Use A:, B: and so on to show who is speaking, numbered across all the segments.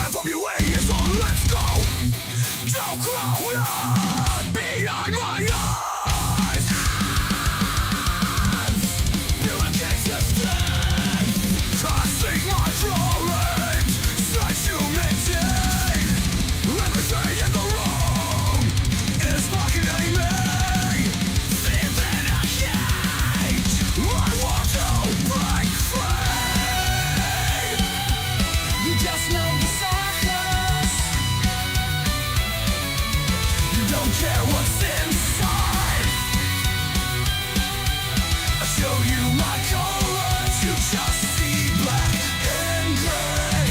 A: NWA is on, let's go. Don't cloud behind my eyes. You're against the stand. Tossing my drawings, such humility. Everything in the room is fucking at me. Living a cage, I want to break free. You just know the circus. You don't care what's inside. I show you my colors, you just see black and gray.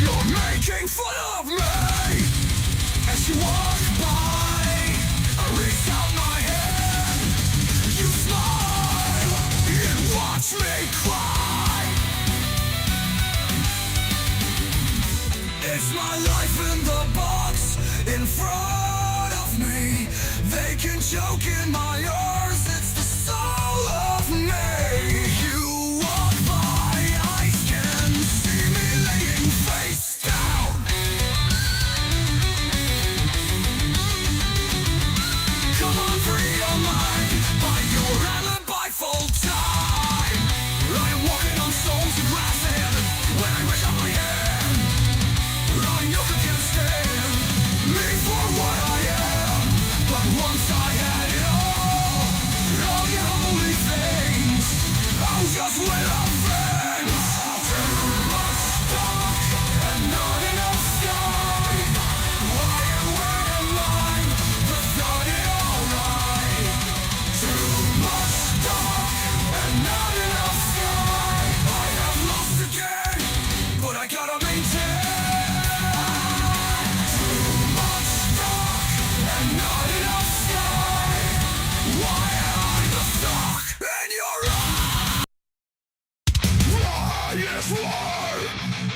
A: You're making fun of me. As you walk by, I reach out my hand. You smile and watch me cry. It's my life in the box in front of me. They can choke in my ears, it's the soul of me. You walk by, eyes can see me laying face down. Come on, free your mind, by your alibi full time. I am walking on stones and grass, and when I reach out my hand, I know you can't stand me for what I am. But once I had it all the holy things, I'll just wait on friends. Too much talk and not enough sky. Why am we in line? But not it alright. Too much talk and not enough sky. I have lost again, but I gotta maintain. Too much talk and not enough sky. Why am I the stock in your eye? Why is war?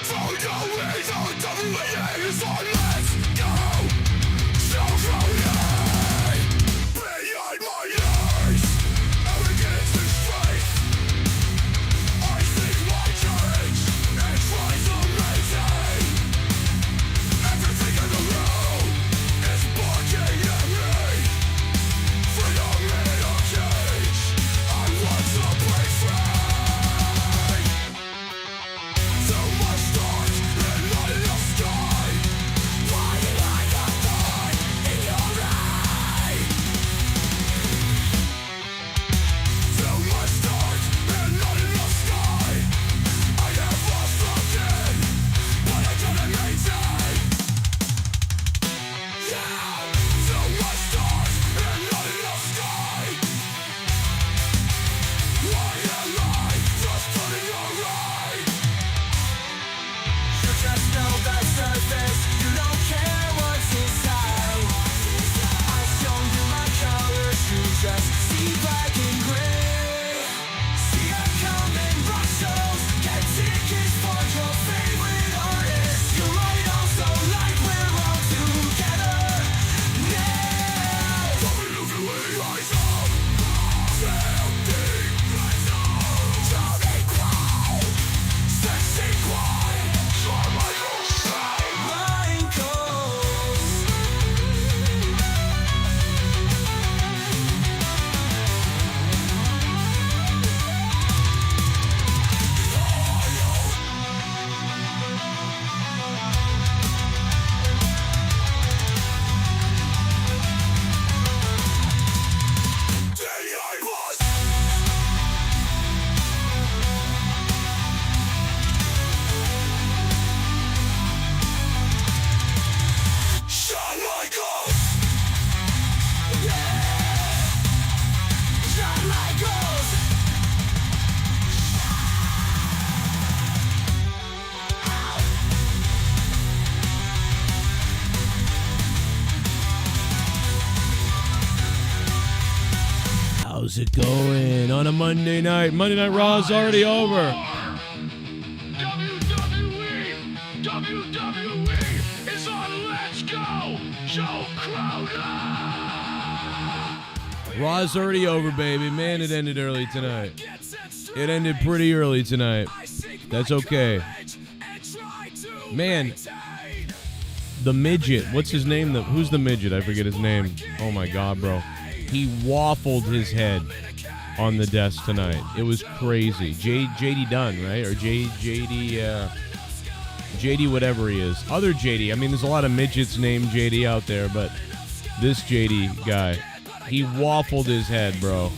A: Found a way to WWE is on, let's go. So crowded behind my eyes. Arrogance and strength. I seek my change and try to maintain. Everything in the room is barking at me. Freedom in a cage. I want to break free. Too much stars and not enough sky. Why am I the thorn in your eye? Too much stars and not enough sky. I have lost again, but I gotta maintain. Yeah, too much stars and not enough sky. Why am I just putting your right? You just know the surface, you don't care what's inside. I show you my colors, you just see black and gray. See I come in rock shows, get tickets for your favorite artists. You might also like we're all together now. WWE, rise up, feel deep, rise up. Johnny Cloud, sexy quiet, Carmichael Shay, Michaels. DI boss. Shawn Michaels. Yeah. Shawn Michaels.
B: How's it going on a Monday night? Monday Night Raw's already over.
A: WWE is on, let's go. Joe Crowder.
B: Raw's already over, baby. Man, it ended early tonight. It ended pretty early tonight. That's okay. Man, the midget. What's his name? Who's the midget? I forget his name. Oh, my God, bro. He waffled his head on the desk tonight. It was crazy. JD Dunn, right? Or JD whatever he is. Other JD. I mean, there's a lot of midgets named JD out there, but this JD guy, he waffled his head, bro.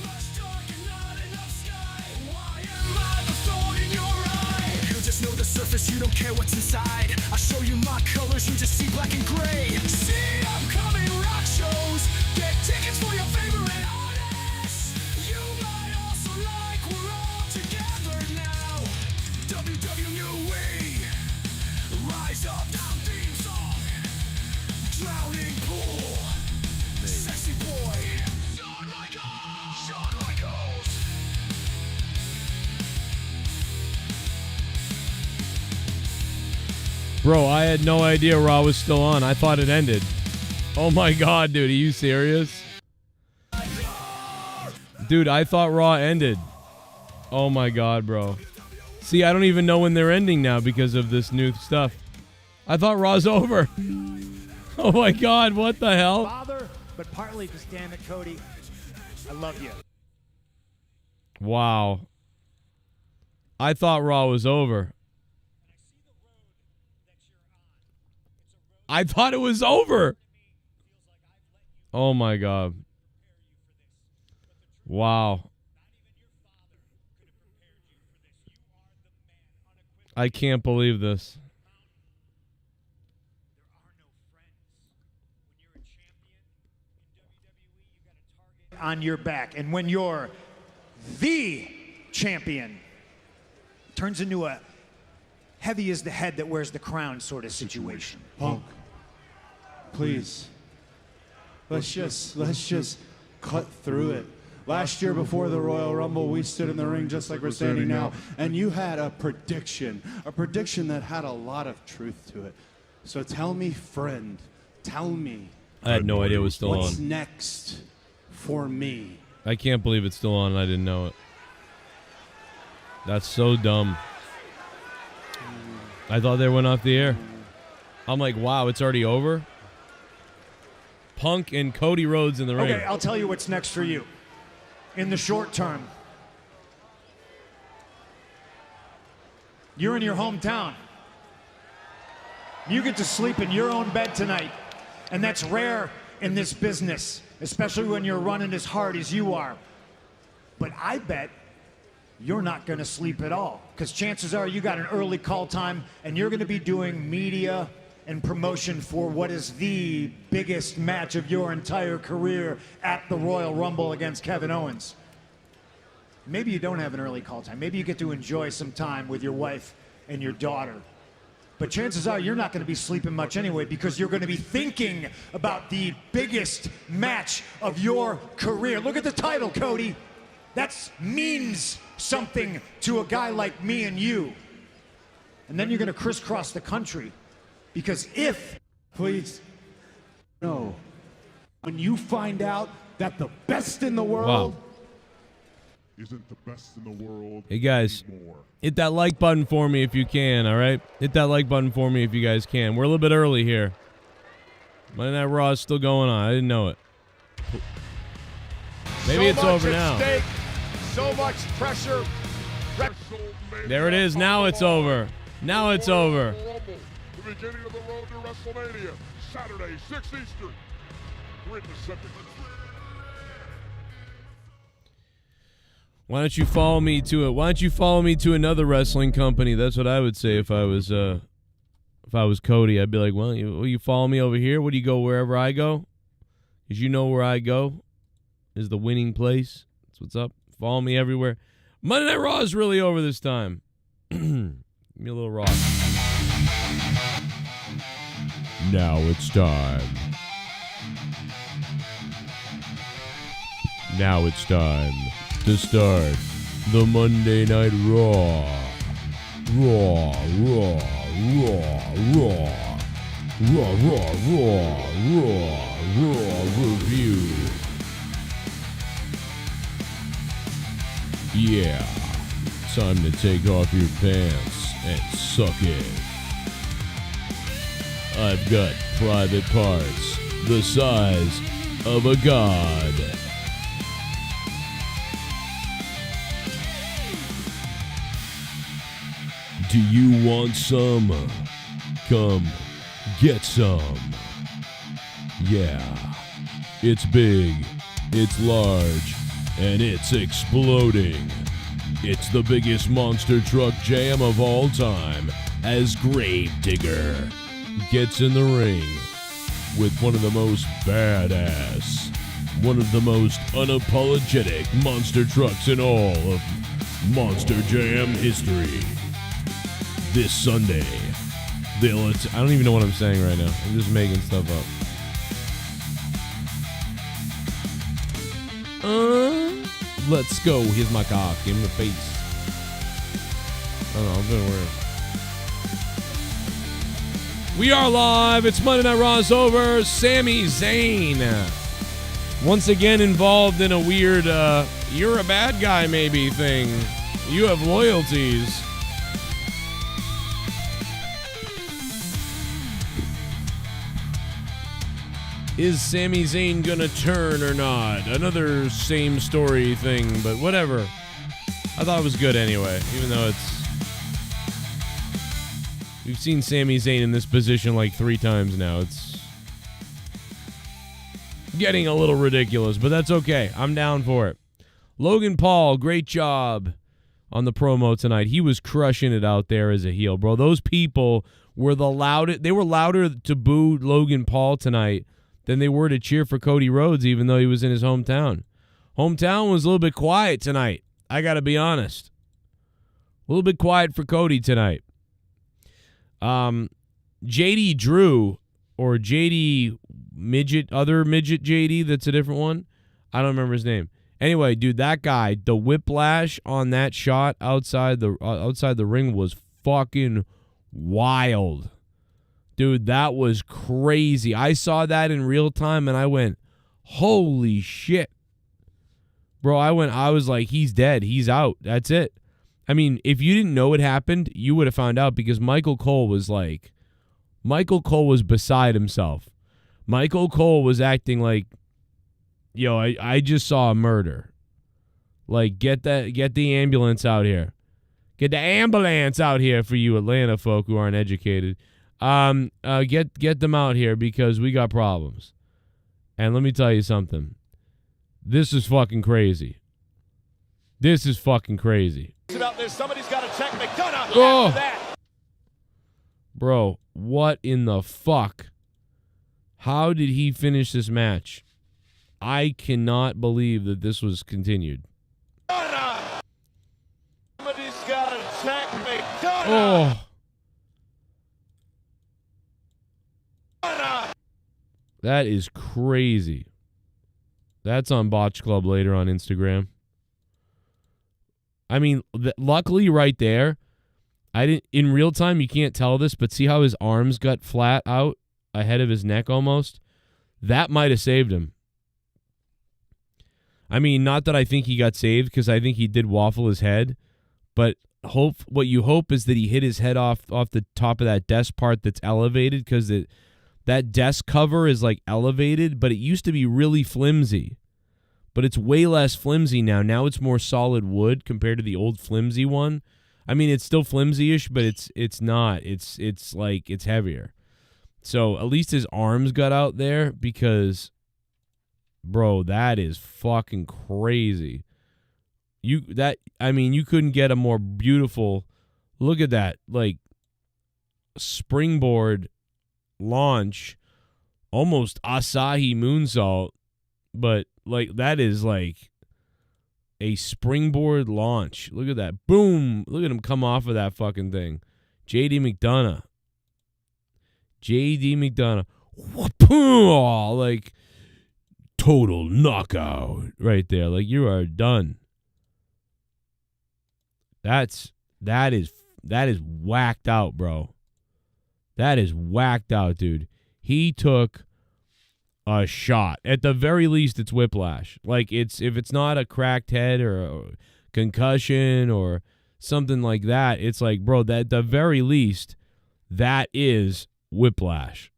A: Surface, you don't care what's inside. I show you my colors, you just see black and gray. See upcoming rock shows. Get tickets for your favorite artists. You might also like we're all together now. WWE. Rise up, down theme song. Drowning pool. Sexy boy. Shawn Michaels. Shawn Michaels.
B: Bro, I had no idea Raw was still on. I thought it ended. Oh my God, dude. Are you serious? Dude, I thought Raw ended. Oh my God, bro. See, I don't even know when they're ending now because of this new stuff. I thought Raw's over. Oh my God, what the hell?
C: Father, but partly just damn it, Cody. I love you.
B: Wow. I thought Raw was over. I thought it was over. Oh my God. Wow. I can't believe this.
C: On your back, and when you're the champion, it turns into a heavy is the head that wears the crown sort of situation.
D: Punk, please. Let's just cut through it. Last year before the Royal Rumble, we stood in the ring just like we're standing now, and you had a prediction that had a lot of truth to it. So tell me, friend, tell me.
B: I had no idea it was still on.
D: What's next for me?
B: I can't believe it's still on and I didn't know it. That's so dumb. I thought they went off the air. I'm like, wow, it's already over? Punk and Cody Rhodes in the ring.
C: Okay, I'll tell you what's next for you. In the short term, you're in your hometown. You get to sleep in your own bed tonight. And that's rare in this business, especially when you're running as hard as you are. But I bet you're not going to sleep at all, because chances are you got an early call time and you're going to be doing media and promotion for what is the biggest match of your entire career at the Royal Rumble against Kevin Owens. Maybe you don't have an early call time. Maybe you get to enjoy some time with your wife and your daughter. But chances are you're not going to be sleeping much anyway, because you're going to be thinking about the biggest match of your career. Look at the title, Cody. That means something to a guy like me and you. And then you're going to crisscross the country, because if...
D: Please. No. When you find out that the best in the world...
B: Wow.
E: Isn't the best in the world.
B: Hey guys,
E: anymore.
B: hit that like button for me if you can, all right? Hit that like button for me if you guys can. We're a little bit early here. Monday Night Raw is still going on. I didn't know it. Maybe it's over now.
F: Stake, so much pressure.
B: There it is. Now it's over. Now it's over.
E: The beginning of the road to WrestleMania. Saturday, 6 Eastern. 3 Pacific.
B: Why don't you follow me to it? Why don't you follow me to another wrestling company? That's what I would say if I was Cody. I'd be like, well, will you follow me over here? Would you go wherever I go? Because you know where I go is the winning place. That's what's up. Follow me everywhere. Monday Night Raw is really over this time. Give me a little rock. Now it's time. Now it's time to start the Monday Night Raw. Raw review. Yeah, time to take off your pants and suck it. I've got private parts the size of a god. Do you want some? Come get some. Yeah, it's big, it's large, and it's exploding. It's the biggest monster truck jam of all time as Gravedigger gets in the ring with one of the most badass, one of the most unapologetic monster trucks in all of Monster Jam history. This Sunday, I don't even know what I'm saying right now. I'm just making stuff up. Let's go. Here's my cock. Give him the face. I don't know. I'm doing weird. We are live. It's Monday Night Raw's over. Sami Zayn once again involved in a weird you're a bad guy maybe thing. You have loyalties. Is Sami Zayn gonna turn or not? Another same story thing, but whatever. I thought it was good anyway, even though we've seen Sami Zayn in this position like 3 times now. It's getting a little ridiculous, but that's okay. I'm down for it. Logan Paul, great job on the promo tonight. He was crushing it out there as a heel, bro. Those people were the loudest. They were louder to boo Logan Paul tonight than they were to cheer for Cody Rhodes, even though he was in his hometown. Hometown was a little bit quiet tonight. I got to be honest. A little bit quiet for Cody tonight. JD Drew, or JD Midget, other Midget JD, that's a different one. I don't remember his name. Anyway, dude, that guy, the whiplash on that shot outside the ring was fucking wild. Dude, that was crazy. I saw that in real time, and I went, holy shit. Bro, I was like, he's dead. He's out. That's it. I mean, if you didn't know it happened, you would have found out because Michael Cole was beside himself. Michael Cole was acting like, yo, I just saw a murder. Like, get the ambulance out here. Get the ambulance out here for you Atlanta folk who aren't educated. Get them out here because we got problems. And let me tell you something. This is fucking crazy. This is fucking crazy.
F: About this, somebody's got to check McDonough.
B: Oh.
F: After that.
B: Bro, what in the fuck? How did he finish this match? I cannot believe that this was continued.
F: McDonough. Somebody's got to check McDonough.
B: Oh. That is crazy. That's on Botch Club later on Instagram. I mean, luckily right there, in real time you can't tell this, but see how his arms got flat out ahead of his neck almost? That might have saved him. I mean, not that I think he got saved because I think he did waffle his head, but what you hope is that he hit his head off the top of that desk part that's elevated because that desk cover is like elevated, but it used to be really flimsy. But it's way less flimsy now. Now it's more solid wood compared to the old flimsy one. I mean, it's still flimsy-ish, but it's not. It's like it's heavier. So at least his arms got out there because, bro, that is fucking crazy. You couldn't get a more beautiful. Look at that, like springboard launch, almost Asahi moonsault, but like that is like a springboard launch. Look at that. Boom. Look at him come off of that fucking thing. JD McDonough. Oh, like total knockout right there. Like you are done. That is whacked out, bro. That is whacked out, dude. He took a shot. At the very least, it's whiplash. Like if it's not a cracked head or a concussion or something like that, it's like, bro, that at the very least, that is whiplash.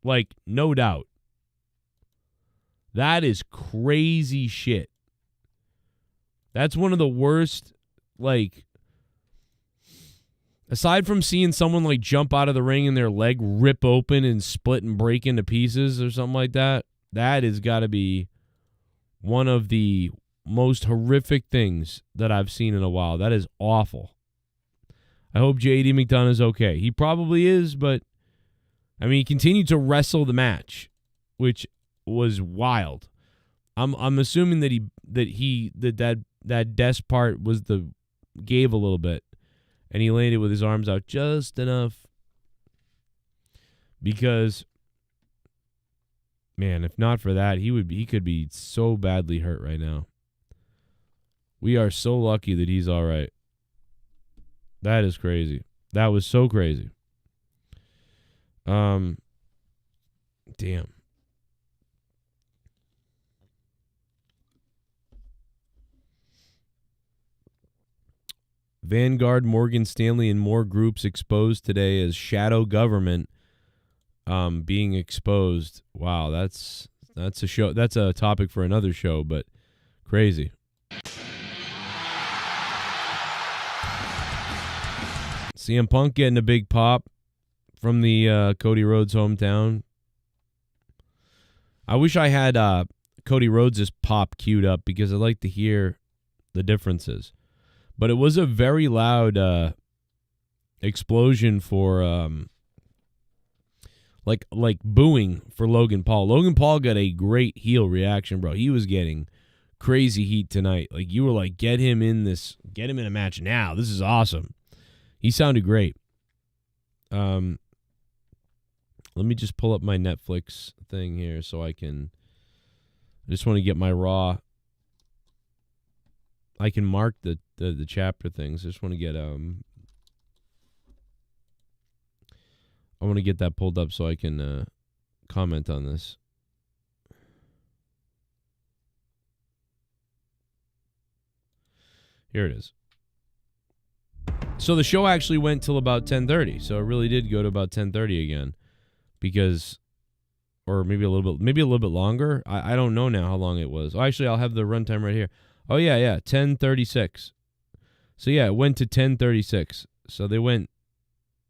B: Like, no doubt. That is crazy shit. That's one of the worst, like, aside from seeing someone, like, jump out of the ring and their leg rip open and split and break into pieces or something like that, that has got to be one of the most horrific things that I've seen in a while. That is awful. I hope JD McDonough is okay. He probably is, but, I mean, he continued to wrestle the match, which was wild. I'm assuming that desk part was gave a little bit, and he landed with his arms out just enough. Because, man, if not for that, he could be so badly hurt right now. We are so lucky that he's all right. That is crazy. That was so crazy. Damn. Vanguard, Morgan Stanley, and more groups exposed today as shadow government being exposed. Wow, that's a show. That's a topic for another show, but crazy. CM Punk getting a big pop from the Cody Rhodes hometown. I wish I had Cody Rhodes' pop queued up because I'd like to hear the differences. But it was a very loud explosion for like booing for Logan Paul. Logan Paul got a great heel reaction, bro. He was getting crazy heat tonight. Like, you were like, get him in a match now. This is awesome. He sounded great. Let me just pull up my Netflix thing here so I just want to get my Raw. I can mark the chapter things. I just want to get I want to get that pulled up so I can comment on this. Here it is. So the show actually went till about 10:30. So it really did go to about 10:30 again, because, or maybe a little bit longer. I don't know now how long it was. Oh, actually, I'll have the runtime right here. Oh yeah, 10:36. So yeah, it went to 10:36. So they went.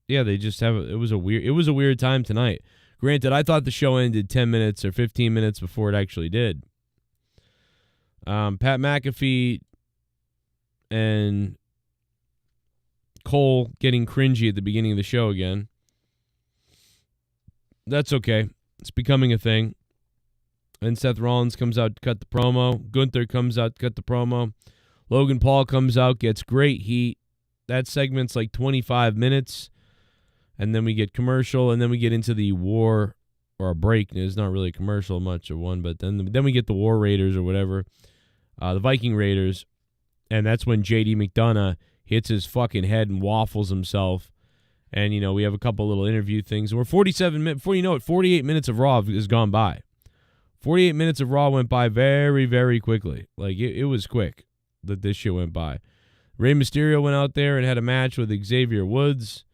B: Yeah, they just have. It was a weird time tonight. Granted, I thought the show ended 10 minutes or 15 minutes before it actually did. Pat McAfee and Cole getting cringy at the beginning of the show again. That's okay. It's becoming a thing. And Seth Rollins comes out to cut the promo. Gunther comes out to cut the promo. Logan Paul comes out, gets great heat. That segment's like 25 minutes. And then we get commercial, and then we get into the war, or a break. It's not really a commercial much of one, but then we get the War Raiders or whatever. The Viking Raiders. And that's when JD McDonough hits his fucking head and waffles himself. And, you know, we have a couple little interview things. And we're 47 minutes. Before you know it, 48 minutes of Raw has gone by. 48 minutes of Raw went by very, very quickly. Like, it was quick that this shit went by. Rey Mysterio went out there and had a match with Xavier Woods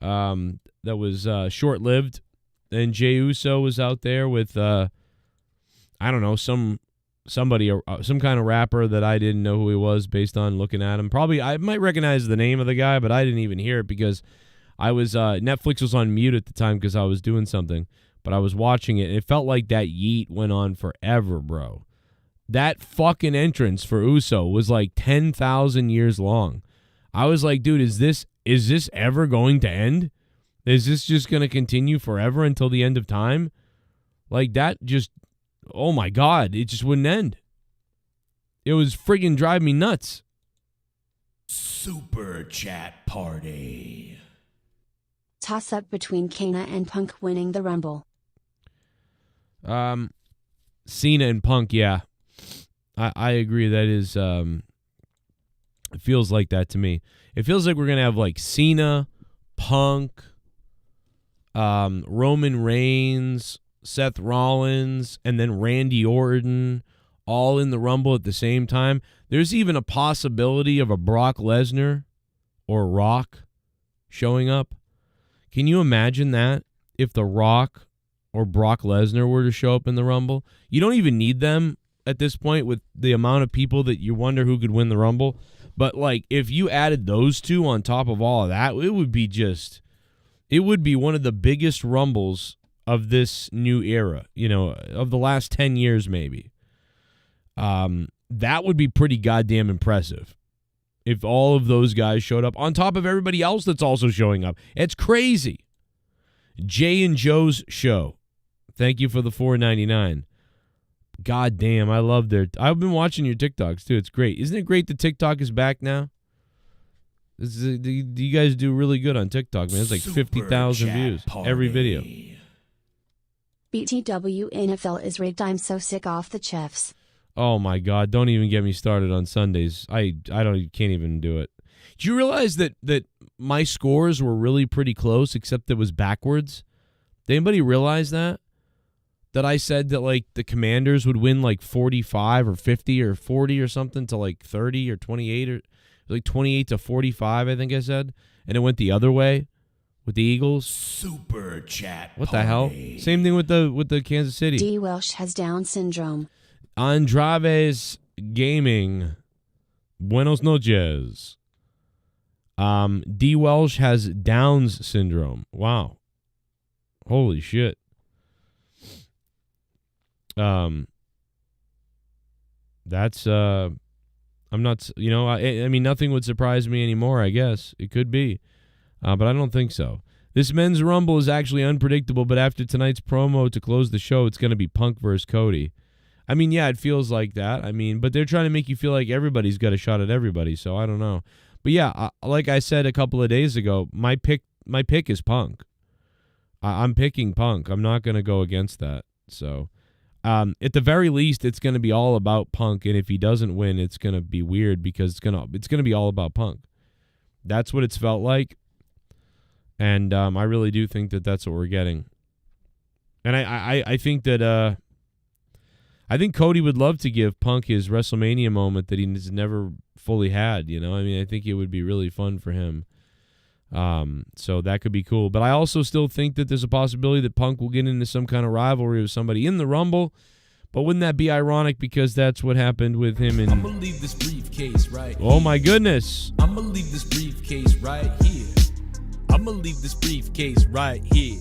B: that was short-lived. Then Jey Uso was out there with, I don't know, somebody, some kind of rapper that I didn't know who he was based on looking at him. Probably, I might recognize the name of the guy, but I didn't even hear it because I was, Netflix was on mute at the time because I was doing something. But I was watching it, and it felt like that yeet went on forever, bro. That fucking entrance for Uso was like 10,000 years long. I was like, dude, is this ever going to end? Is this just going to continue forever until the end of time? Like, that just, oh my God, it just wouldn't end. It was friggin' driving me nuts.
A: Super Chat Party.
G: Toss-up between KANE and Punk winning the Rumble.
B: Cena and Punk, yeah. I agree. That is, it feels like that to me. It feels like we're going to have like Cena, Punk, Roman Reigns, Seth Rollins, and then Randy Orton all in the Rumble at the same time. There's even a possibility of a Brock Lesnar or Rock showing up. Can you imagine that if The Rock or Brock Lesnar were to show up in the Rumble? You don't even need them at this point with the amount of people that you wonder who could win the Rumble. But, like, if you added those two on top of all of that, it would be one of the biggest Rumbles of this new era, of the last 10 years maybe. That would be pretty goddamn impressive if all of those guys showed up on top of everybody else that's also showing up. It's crazy. Jay and Joe's show. Thank you for the $4.99. God damn, I love I've been watching your TikToks too. It's great. Isn't it great that TikTok is back now? You guys do really good on TikTok, man. It's like 50,000 views every video.
G: BTW NFL is rigged. I'm so sick off the chefs.
B: Oh my God! Don't even get me started on Sundays. I can't even do it. Do you realize that my scores were really pretty close, except it was backwards? Did anybody realize that? That I said that like the Commanders would win like 45 or 50 or 40 or something to like 30 or 28 or like 28 to 45, I think I said, and it went the other way with the Eagles.
A: Super chat.
B: What the hell? Same thing with the Kansas City.
G: D. Welsh has Down syndrome.
B: Andraves Gaming. Buenos noches. D. Welsh has Downs syndrome. Wow. Holy shit. That's I'm not, I mean, nothing would surprise me anymore, I guess. It could be. But I don't think so. This men's Rumble is actually unpredictable, but after tonight's promo to close the show, it's going to be Punk versus Cody. I mean, yeah, it feels like that. I mean, but they're trying to make you feel like everybody's got a shot at everybody, so I don't know. But yeah, like I said a couple of days ago, my pick is Punk. I'm picking Punk. I'm not going to go against that. So, at the very least, it's going to be all about Punk, and if he doesn't win, it's going to be weird because it's going to be all about Punk. That's what it's felt like, and I really do think that that's what we're getting. And I think that I think Cody would love to give Punk his WrestleMania moment that he's never fully had, I mean, I think it would be really fun for him. So that could be cool. But I also still think that there's a possibility that Punk will get into some kind of rivalry with somebody in the Rumble. But wouldn't that be ironic because that's what happened with him in...
A: I'm gonna leave this briefcase right
B: Oh, my goodness.
A: I'm gonna leave this briefcase right here. I'm gonna leave this briefcase right here.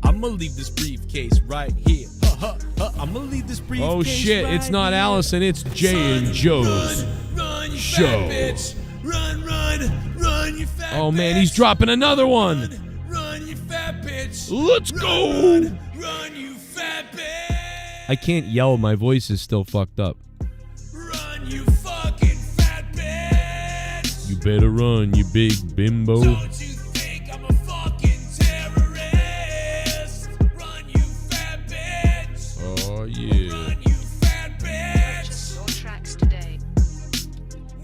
A: I'm gonna leave this briefcase right here. I'm gonna leave this briefcase.
B: Oh shit,
A: right
B: it's not
A: here.
B: Allison, it's Jay and Joe's
A: Run, you
B: show.
A: fat bitch. Run, you fat
B: Oh man,
A: bitch.
B: he's dropping another one.
A: Run, you fat bitch.
B: Let's go.
A: Run, you fat bitch.
B: I can't yell, my voice is still fucked up.
A: Run, you fucking fat bitch.
B: You better run, you big bimbo.
A: Don't you think I'm a fucking terrorist? Run, you fat bitch.
B: Oh yeah.
A: Run, you fat bitch.
H: Your tracks today.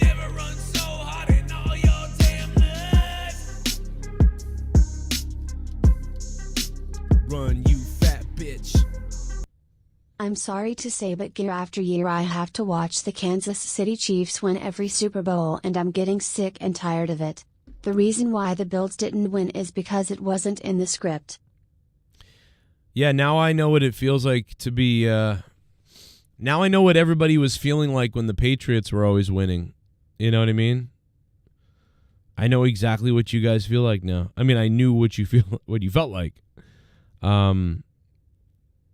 A: Never run so hard in all your damn life. Run, you fat bitch.
G: I'm sorry to say, but year after year I have to watch the Kansas City Chiefs win every Super Bowl, and I'm getting sick and tired of it. The reason why the Bills didn't win is because it wasn't in the script.
B: Yeah, now I know what it feels like to be... now I know what everybody was feeling like when the Patriots were always winning. You know what I mean? I know exactly what you guys feel like now. I mean, I knew what you felt like.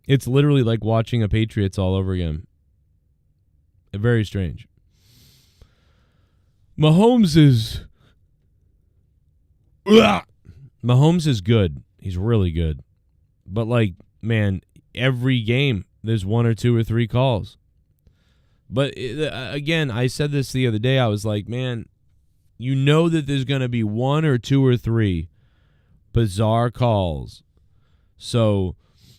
B: It's literally like watching a Patriots all over again. Very strange. Mahomes is good. He's really good. But, like, man, every game there's one or two or three calls. But, again, I said this the other day. I was like, man, you know that there's going to be one or two or three bizarre calls. So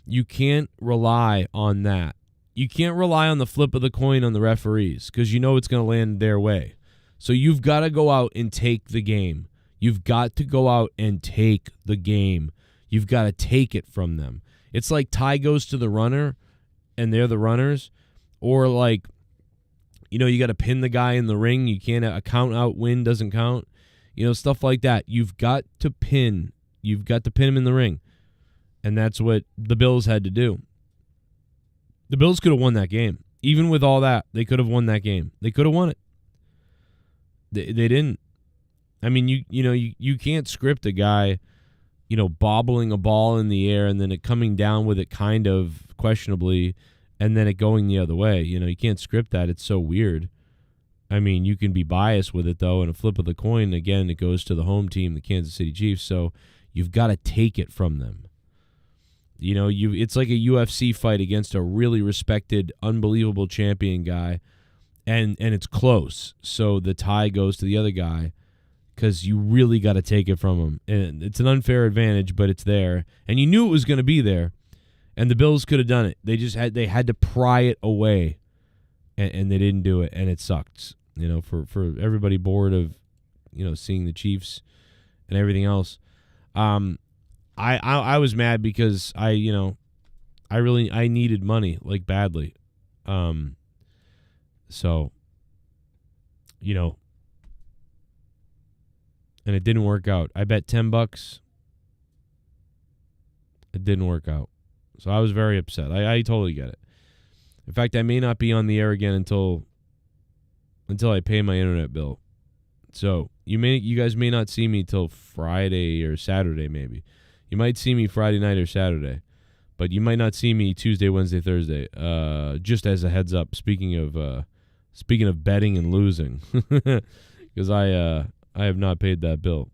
B: you can't rely on that. You can't rely on the flip of the coin on the referees because you know it's going to land their way. So you've got to go out and take the game. You've got to go out and take the game. You've got to take it from them. It's like tie goes to the runner and they're the runners. Or like, you know, you got to pin the guy in the ring. You can't, a count out win doesn't count. You know, stuff like that. You've got to pin you've got to pin him in the ring. And that's what the Bills had to do. The Bills could have won that game. Even with all that, they could have won that game. They could have won it. They didn't. I mean, you can't script a guy, bobbling a ball in the air and then it coming down with it kind of questionably and then it going the other way. You can't script that. It's so weird. I mean, you can be biased with it, though, and a flip of the coin, again, it goes to the home team, the Kansas City Chiefs, so you've got to take it from them. It's like a UFC fight against a really respected, unbelievable champion guy, and it's close, so the tie goes to the other guy because you really got to take it from him. And it's an unfair advantage, but it's there, and you knew it was going to be there, and the Bills could have done it. They had to pry it away, and they didn't do it, and it sucked. For everybody bored of, seeing the Chiefs and everything else. I was mad because I needed money, like, badly. So, and it didn't work out. I bet $10. It didn't work out. So I was very upset. I totally get it. In fact, I may not be on the air again until I pay my internet bill. So you guys may not see me till Friday or Saturday, maybe. You might see me Friday night or Saturday, but you might not see me Tuesday, Wednesday, Thursday. Just as a heads up. Speaking of betting and losing, because I have not paid that bill.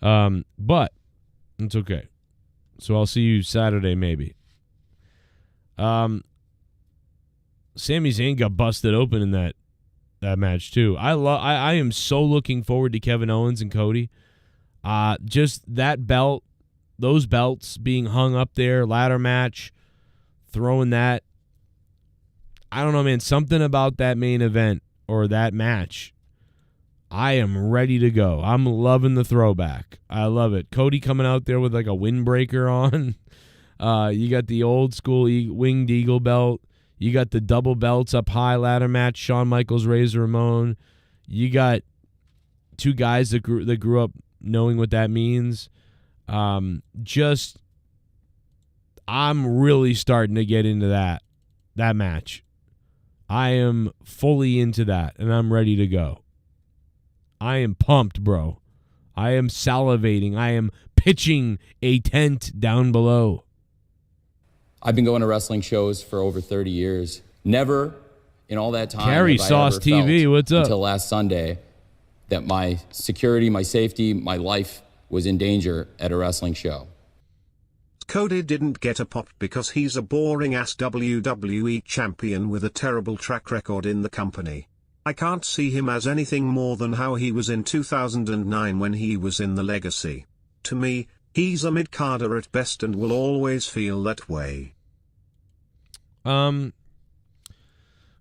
B: But it's okay. So I'll see you Saturday, maybe. Sami Zayn got busted open in that match too. I am so looking forward to Kevin Owens and Cody. Just that belt, those belts being hung up there, ladder match, throwing that. I don't know, man. Something about that main event or that match. I am ready to go. I'm loving the throwback. I love it. Cody coming out there with like a windbreaker on. You got the old school winged eagle belt. You got the double belts up high ladder match, Shawn Michaels, Razor Ramon. You got two guys that grew up knowing what that means. I'm really starting to get into that match. I am fully into that, and I'm ready to go. I am pumped, bro. I am salivating. I am pitching a tent down below.
H: I've been going to wrestling shows for over 30 years. Never in all that time
B: Carrie
H: have I
B: Sauce
H: ever
B: TV,
H: felt
B: what's up?
H: until last Sunday that my security, my safety, my life was in danger at a wrestling show.
I: Cody didn't get a pop because he's a boring-ass WWE champion with a terrible track record in the company. I can't see him as anything more than how he was in 2009 when he was in the Legacy. To me, he's a mid-carder at best and will always feel that way.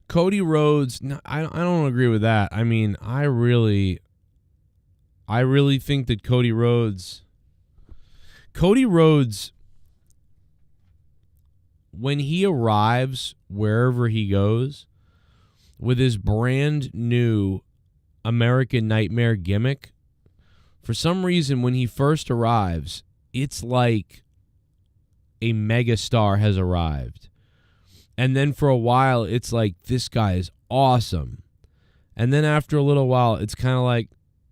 B: Cody Rhodes, no, I don't agree with that. I mean, I really think that Cody Rhodes, when he arrives wherever he goes with his brand new American Nightmare gimmick, for some reason when he first arrives, it's like a megastar has arrived. And then for a while, it's like, this guy is awesome. And then after a little while, it's kind of like,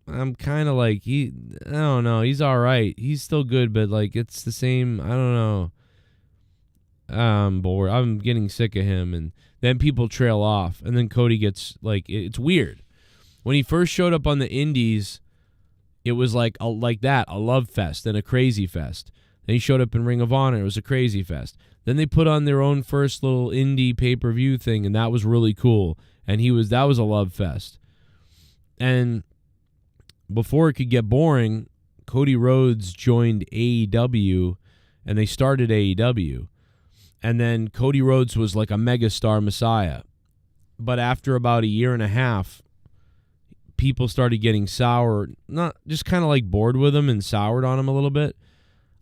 B: I don't know, he's all right. He's still good, but like it's the same, I don't know. I'm bored. I'm getting sick of him. And then people trail off. And then Cody gets, like, it's weird. When he first showed up on the indies, it was like a love fest and a crazy fest. Then he showed up in Ring of Honor. It was a crazy fest. Then they put on their own first little indie pay-per-view thing, and that was really cool. And that was a love fest. And before it could get boring, Cody Rhodes joined AEW, and they started AEW. And then Cody Rhodes was like a megastar messiah. But after about a year and a half, people started getting sour, not just kind of like bored with him and soured on him a little bit.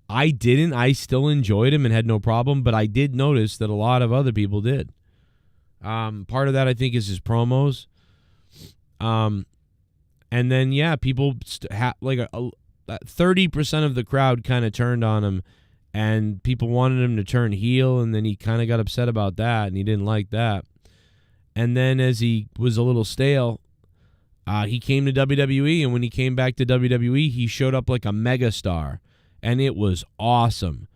B: I didn't. I still enjoyed him and had no problem, but I did notice that a lot of other people did. Part of that, I think, is his promos. And then, yeah, people 30% of the crowd kind of turned on him, and people wanted him to turn heel, and then he kind of got upset about that, and he didn't like that. And then as he was a little stale, he came to WWE, and when he came back to WWE, he showed up like a megastar, and it was awesome.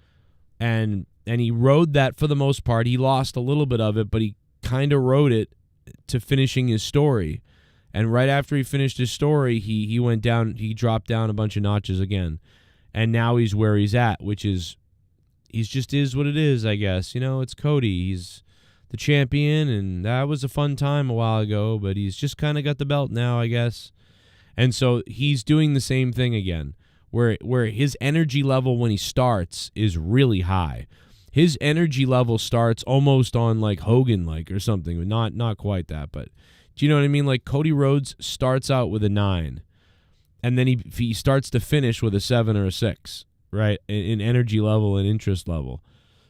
B: And he rode that for the most part. He lost a little bit of it, but he kind of rode it to finishing his story. And right after he finished his story, he went down, he dropped down a bunch of notches again. And now he's where he's at, which is, he's just is what it is, I guess. You know, it's Cody. He's the champion, and that was a fun time a while ago, but he's just kind of got the belt now, I guess. And so he's doing the same thing again, where his energy level when he starts is really high. His energy level starts almost on like Hogan-like or something, not quite that, but do you know what I mean? Like Cody Rhodes starts out with a 9, and then he starts to finish with a 7 or a 6, right? In energy level and interest level.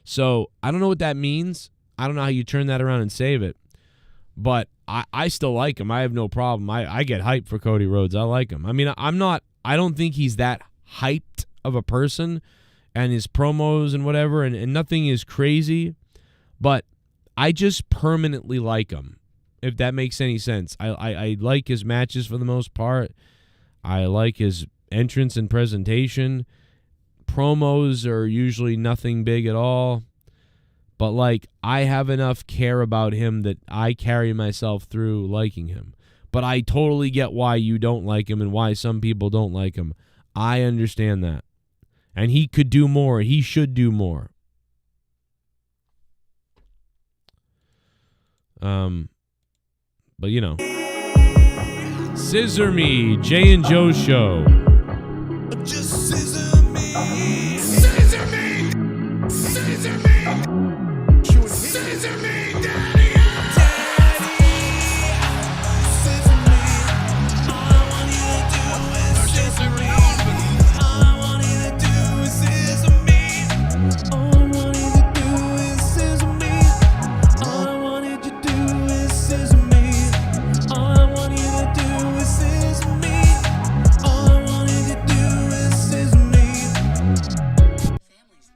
B: So I don't know what that means. I don't know how you turn that around and save it, but I still like him. I have no problem. I get hyped for Cody Rhodes. I like him. I mean, I don't think he's that hyped of a person, and his promos and whatever, and nothing is crazy, but I just permanently like him, if that makes any sense. I like his matches for the most part. I like his entrance and presentation. Promos are usually nothing big at all. But, like, I have enough care about him that I carry myself through liking him. But I totally get why you don't like him and why some people don't like him. I understand that. And he could do more. He should do more. But, you know. Scissor Me, Jay and Joe Show.
A: Just scissor me. Scissor me. Scissor me. Scissor me, daddy. Scissor me. All I want you to do is scissor me. All I want you to do is scissor me. All I want you to do is scissor me. All I wanted you to do is scissor me. All I want you to do is scissor me. All I wanted you to do is scissor me.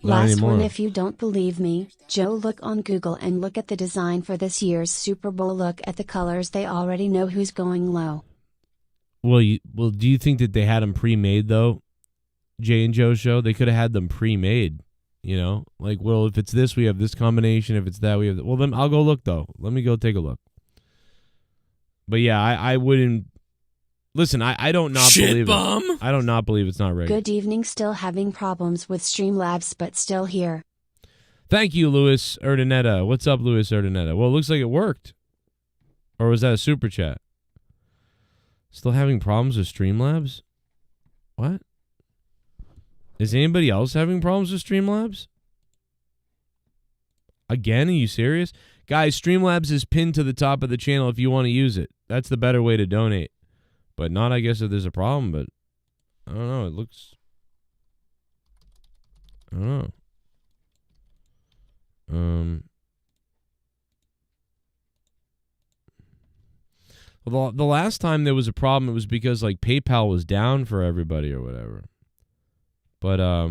G: Last one, if you don't believe me, Joe, look on Google and look at the design for this year's Super Bowl. Look at the colors. They already know who's going low.
B: Well, do you think that they had them pre-made, though? Jay and Joe Show? They could have had them pre-made, you know? Like, well, if it's this, we have this combination. If it's that, we have that. Well, then I'll go look, though. Let me go take a look. But, yeah, I wouldn't... Listen, I don't not believe it. I don't not believe it's not rigged.
G: Good evening. Still having problems with Streamlabs, but still here.
B: Thank you, Luis Urdaneta. What's up, Luis Urdaneta? Well, it looks like it worked. Or was that a super chat? Still having problems with Streamlabs? What? Is anybody else having problems with Streamlabs? Again, are you serious? Guys, Streamlabs is pinned to the top of the channel if you want to use it. That's the better way to donate. But not, I guess, if there's a problem, but I don't know. It looks... I don't know. Well, the last time there was a problem, it was because, like, PayPal was down for everybody or whatever. But, I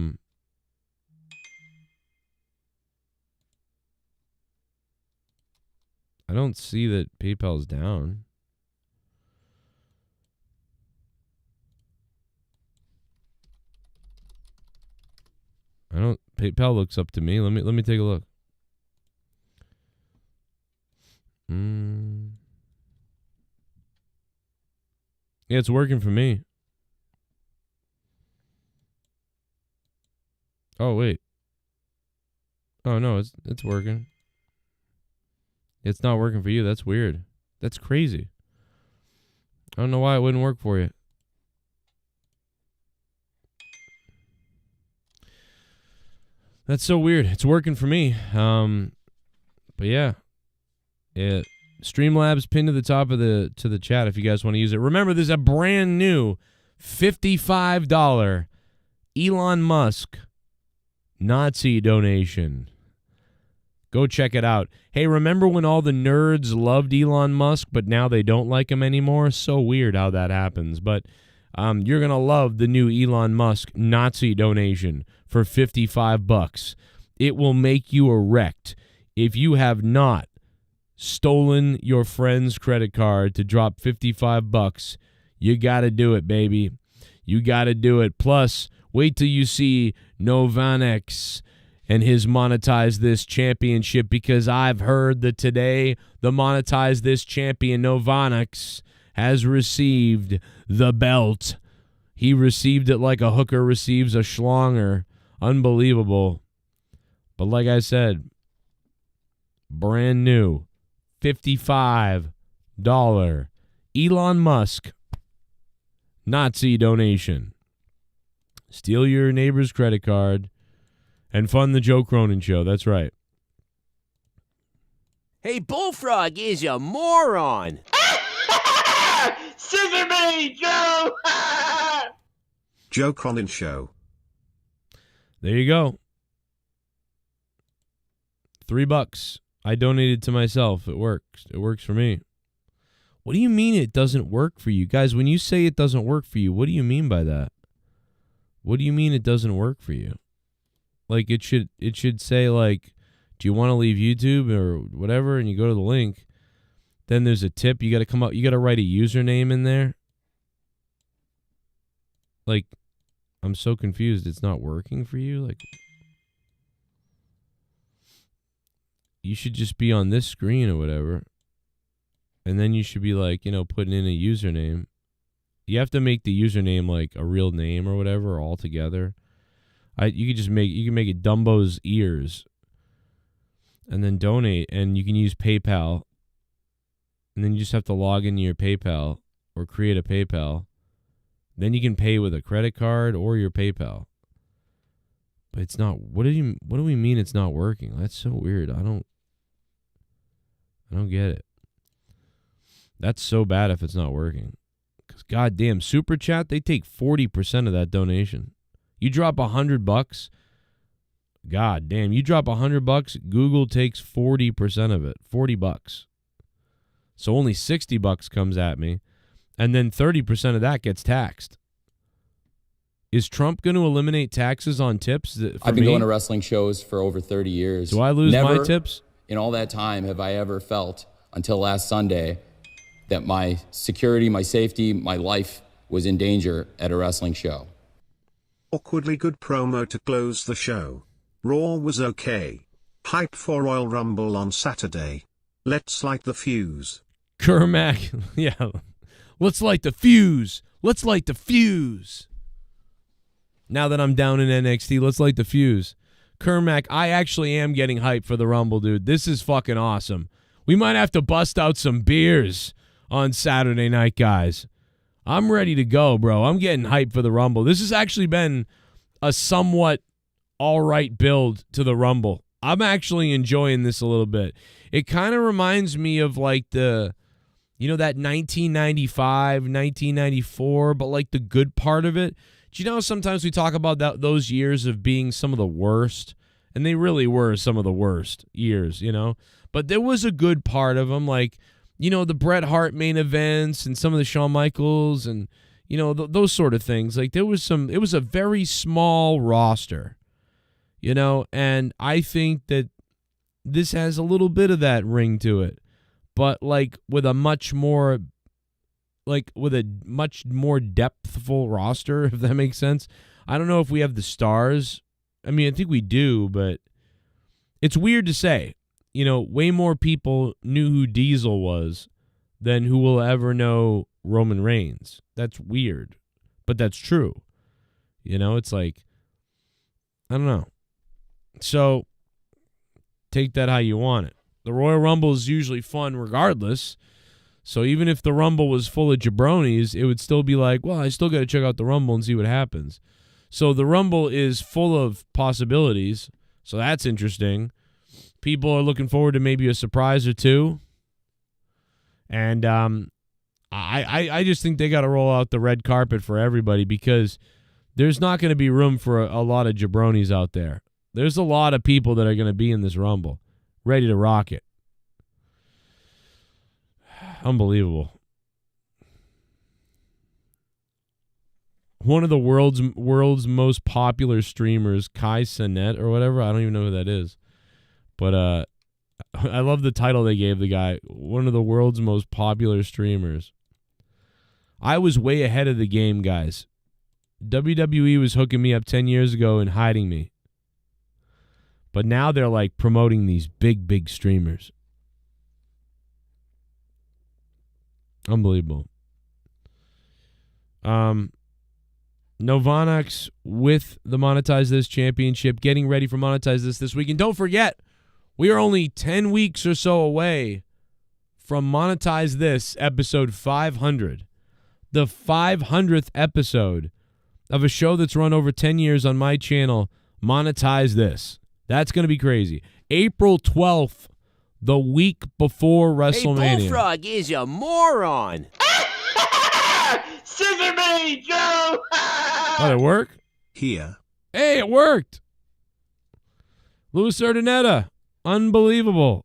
B: don't see that PayPal's down. PayPal looks up to me. Let me take a look. Yeah, it's working for me. Oh, wait. Oh, no, it's working. It's not working for you. That's weird. That's crazy. I don't know why it wouldn't work for you. That's so weird. It's working for me. But yeah. Streamlabs pinned to the top of the chat if you guys want to use it. Remember, there's a brand new $55 Elon Musk Nazi donation. Go check it out. Hey, remember when all the nerds loved Elon Musk, but now they don't like him anymore? So weird how that happens. But You're going to love the new Elon Musk Nazi donation for $55. It will make you erect. If you have not stolen your friend's credit card to drop $55, you got to do it, baby. You got to do it. Plus, wait till you see Novanex and his Monetize This championship, because I've heard that today the Monetize This champion Novanex has received the belt. He received it like a hooker receives a schlonger. Unbelievable. But like I said, brand new $55 Elon Musk Nazi donation. Steal your neighbor's credit card and fund the Joe Cronin Show. That's right.
J: Hey, Bullfrog is a moron.
F: Scissor me, Joe!
I: Joe Cronin Show.
B: There you go. $3. I donated to myself. It works. It works for me. What do you mean it doesn't work for you? Guys, when you say it doesn't work for you, what do you mean by that? What do you mean it doesn't work for you? Like it should say like, do you want to leave YouTube or whatever? And you go to the link. Then there's a tip. You got to come up. You got to write a username in there. Like, I'm so confused. It's not working for you. Like, you should just be on this screen or whatever. And then you should be like, putting in a username. You have to make the username like a real name or whatever all together. You can make it Dumbo's ears. And then donate, and you can use PayPal. And then you just have to log into your PayPal or create a PayPal. Then you can pay with a credit card or your PayPal. But it's not. What do we mean it's not working? That's so weird. I don't get it. That's so bad if it's not working. Because goddamn, Super Chat, they take 40% of that donation. You drop $100, god damn, you drop $100, Google takes 40% of it, $40. So only $60 comes at me, and then 30% of that gets taxed. Is Trump going to eliminate taxes on tips?
H: I've been going to wrestling shows for over 30 years.
B: Do I lose my tips?
H: In all that time have I ever felt, until last Sunday, that my security, my safety, my life was in danger at a wrestling show.
I: Awkwardly good promo to close the show. Raw was okay. Hype for Royal Rumble on Saturday. Let's light the fuse.
B: Kermac, yeah. Let's light the fuse. Let's light the fuse. Now that I'm down in NXT, let's light the fuse. Kermac, I actually am getting hyped for the Rumble, dude. This is fucking awesome. We might have to bust out some beers on Saturday night, guys. I'm ready to go, bro. I'm getting hyped for the Rumble. This has actually been a somewhat all right build to the Rumble. I'm actually enjoying this a little bit. It kind of reminds me of like that 1995, 1994, but like the good part of it. Do you know sometimes we talk about those years of being some of the worst? And they really were some of the worst years, But there was a good part of them, like, the Bret Hart main events and some of the Shawn Michaels and, those sort of things. Like, it was a very small roster, and I think that this has a little bit of that ring to it, but like with a much more depthful roster, if that makes sense. I don't know if we have the stars. I mean, I think we do, but it's weird to say. Way more people knew who Diesel was than who will ever know Roman Reigns. That's weird, but that's true. It's like, I don't know. So take that how you want it. The Royal Rumble is usually fun regardless. So even if the Rumble was full of jabronis, it would still be like, well, I still got to check out the Rumble and see what happens. So the Rumble is full of possibilities. So that's interesting. People are looking forward to maybe a surprise or two. And I just think they got to roll out the red carpet for everybody, because there's not going to be room for a lot of jabronis out there. There's a lot of people that are going to be in this Rumble, ready to rock it. Unbelievable. one of the world's most popular streamers, Kai Cenat or whatever. I don't even know who that is. But I love the title they gave the guy. One of the world's most popular streamers. I was way ahead of the game, guys. WWE was hooking me up 10 years ago and hiding me. But now they're like promoting these big streamers. Unbelievable. Novanox with the Monetize This Championship, getting ready for Monetize This week. And don't forget, we are only 10 weeks or so away from Monetize This episode 500. The 500th episode of a show that's run over 10 years on my channel, Monetize This. That's going to be crazy. April 12th, the week before WrestleMania.
J: Hey, Bullfrog is a moron.
F: Scissor me, Joe!
B: Did it work?
I: Here.
B: Hey, it worked. Luis Urdaneta. Unbelievable.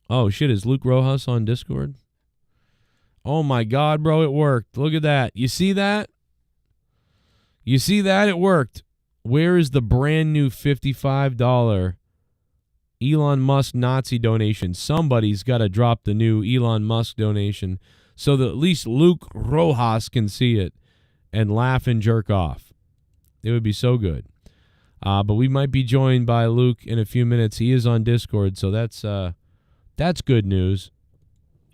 B: Oh, shit. Is Luke Rojas on Discord? Oh, my God, bro. It worked. Look at that. You see that? You see that? It worked. Where is the brand new $55 Elon Musk Nazi donation? Somebody's got to drop the new Elon Musk donation so that at least Luke Rojas can see it and laugh and jerk off. It would be so good. But we might be joined by Luke in a few minutes. He is on Discord, so that's good news.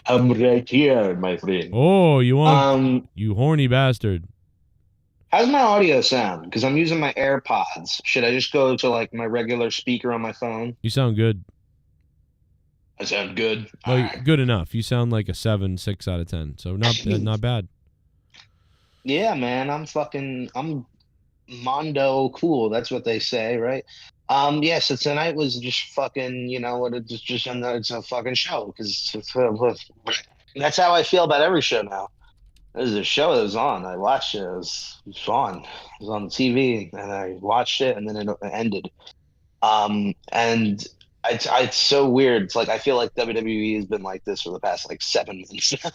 K: I'm right here, my friend.
B: Oh, you want you horny bastard.
K: How's my audio sound? Because I'm using my AirPods. Should I just go to like my regular speaker on my phone?
B: You sound good.
K: I sound good.
B: Well, good enough. You sound like a 6 out of 10. So not bad.
K: Yeah, man. I'm Mondo cool. That's what they say, right? Yeah, so tonight was just fucking, it's a fucking show because that's how I feel about every show now. There's a show that was on. I watched it. It was on. It was on TV, and I watched it, and then it ended. And it's so weird. It's like I feel like WWE has been like this for the past like 7 months now,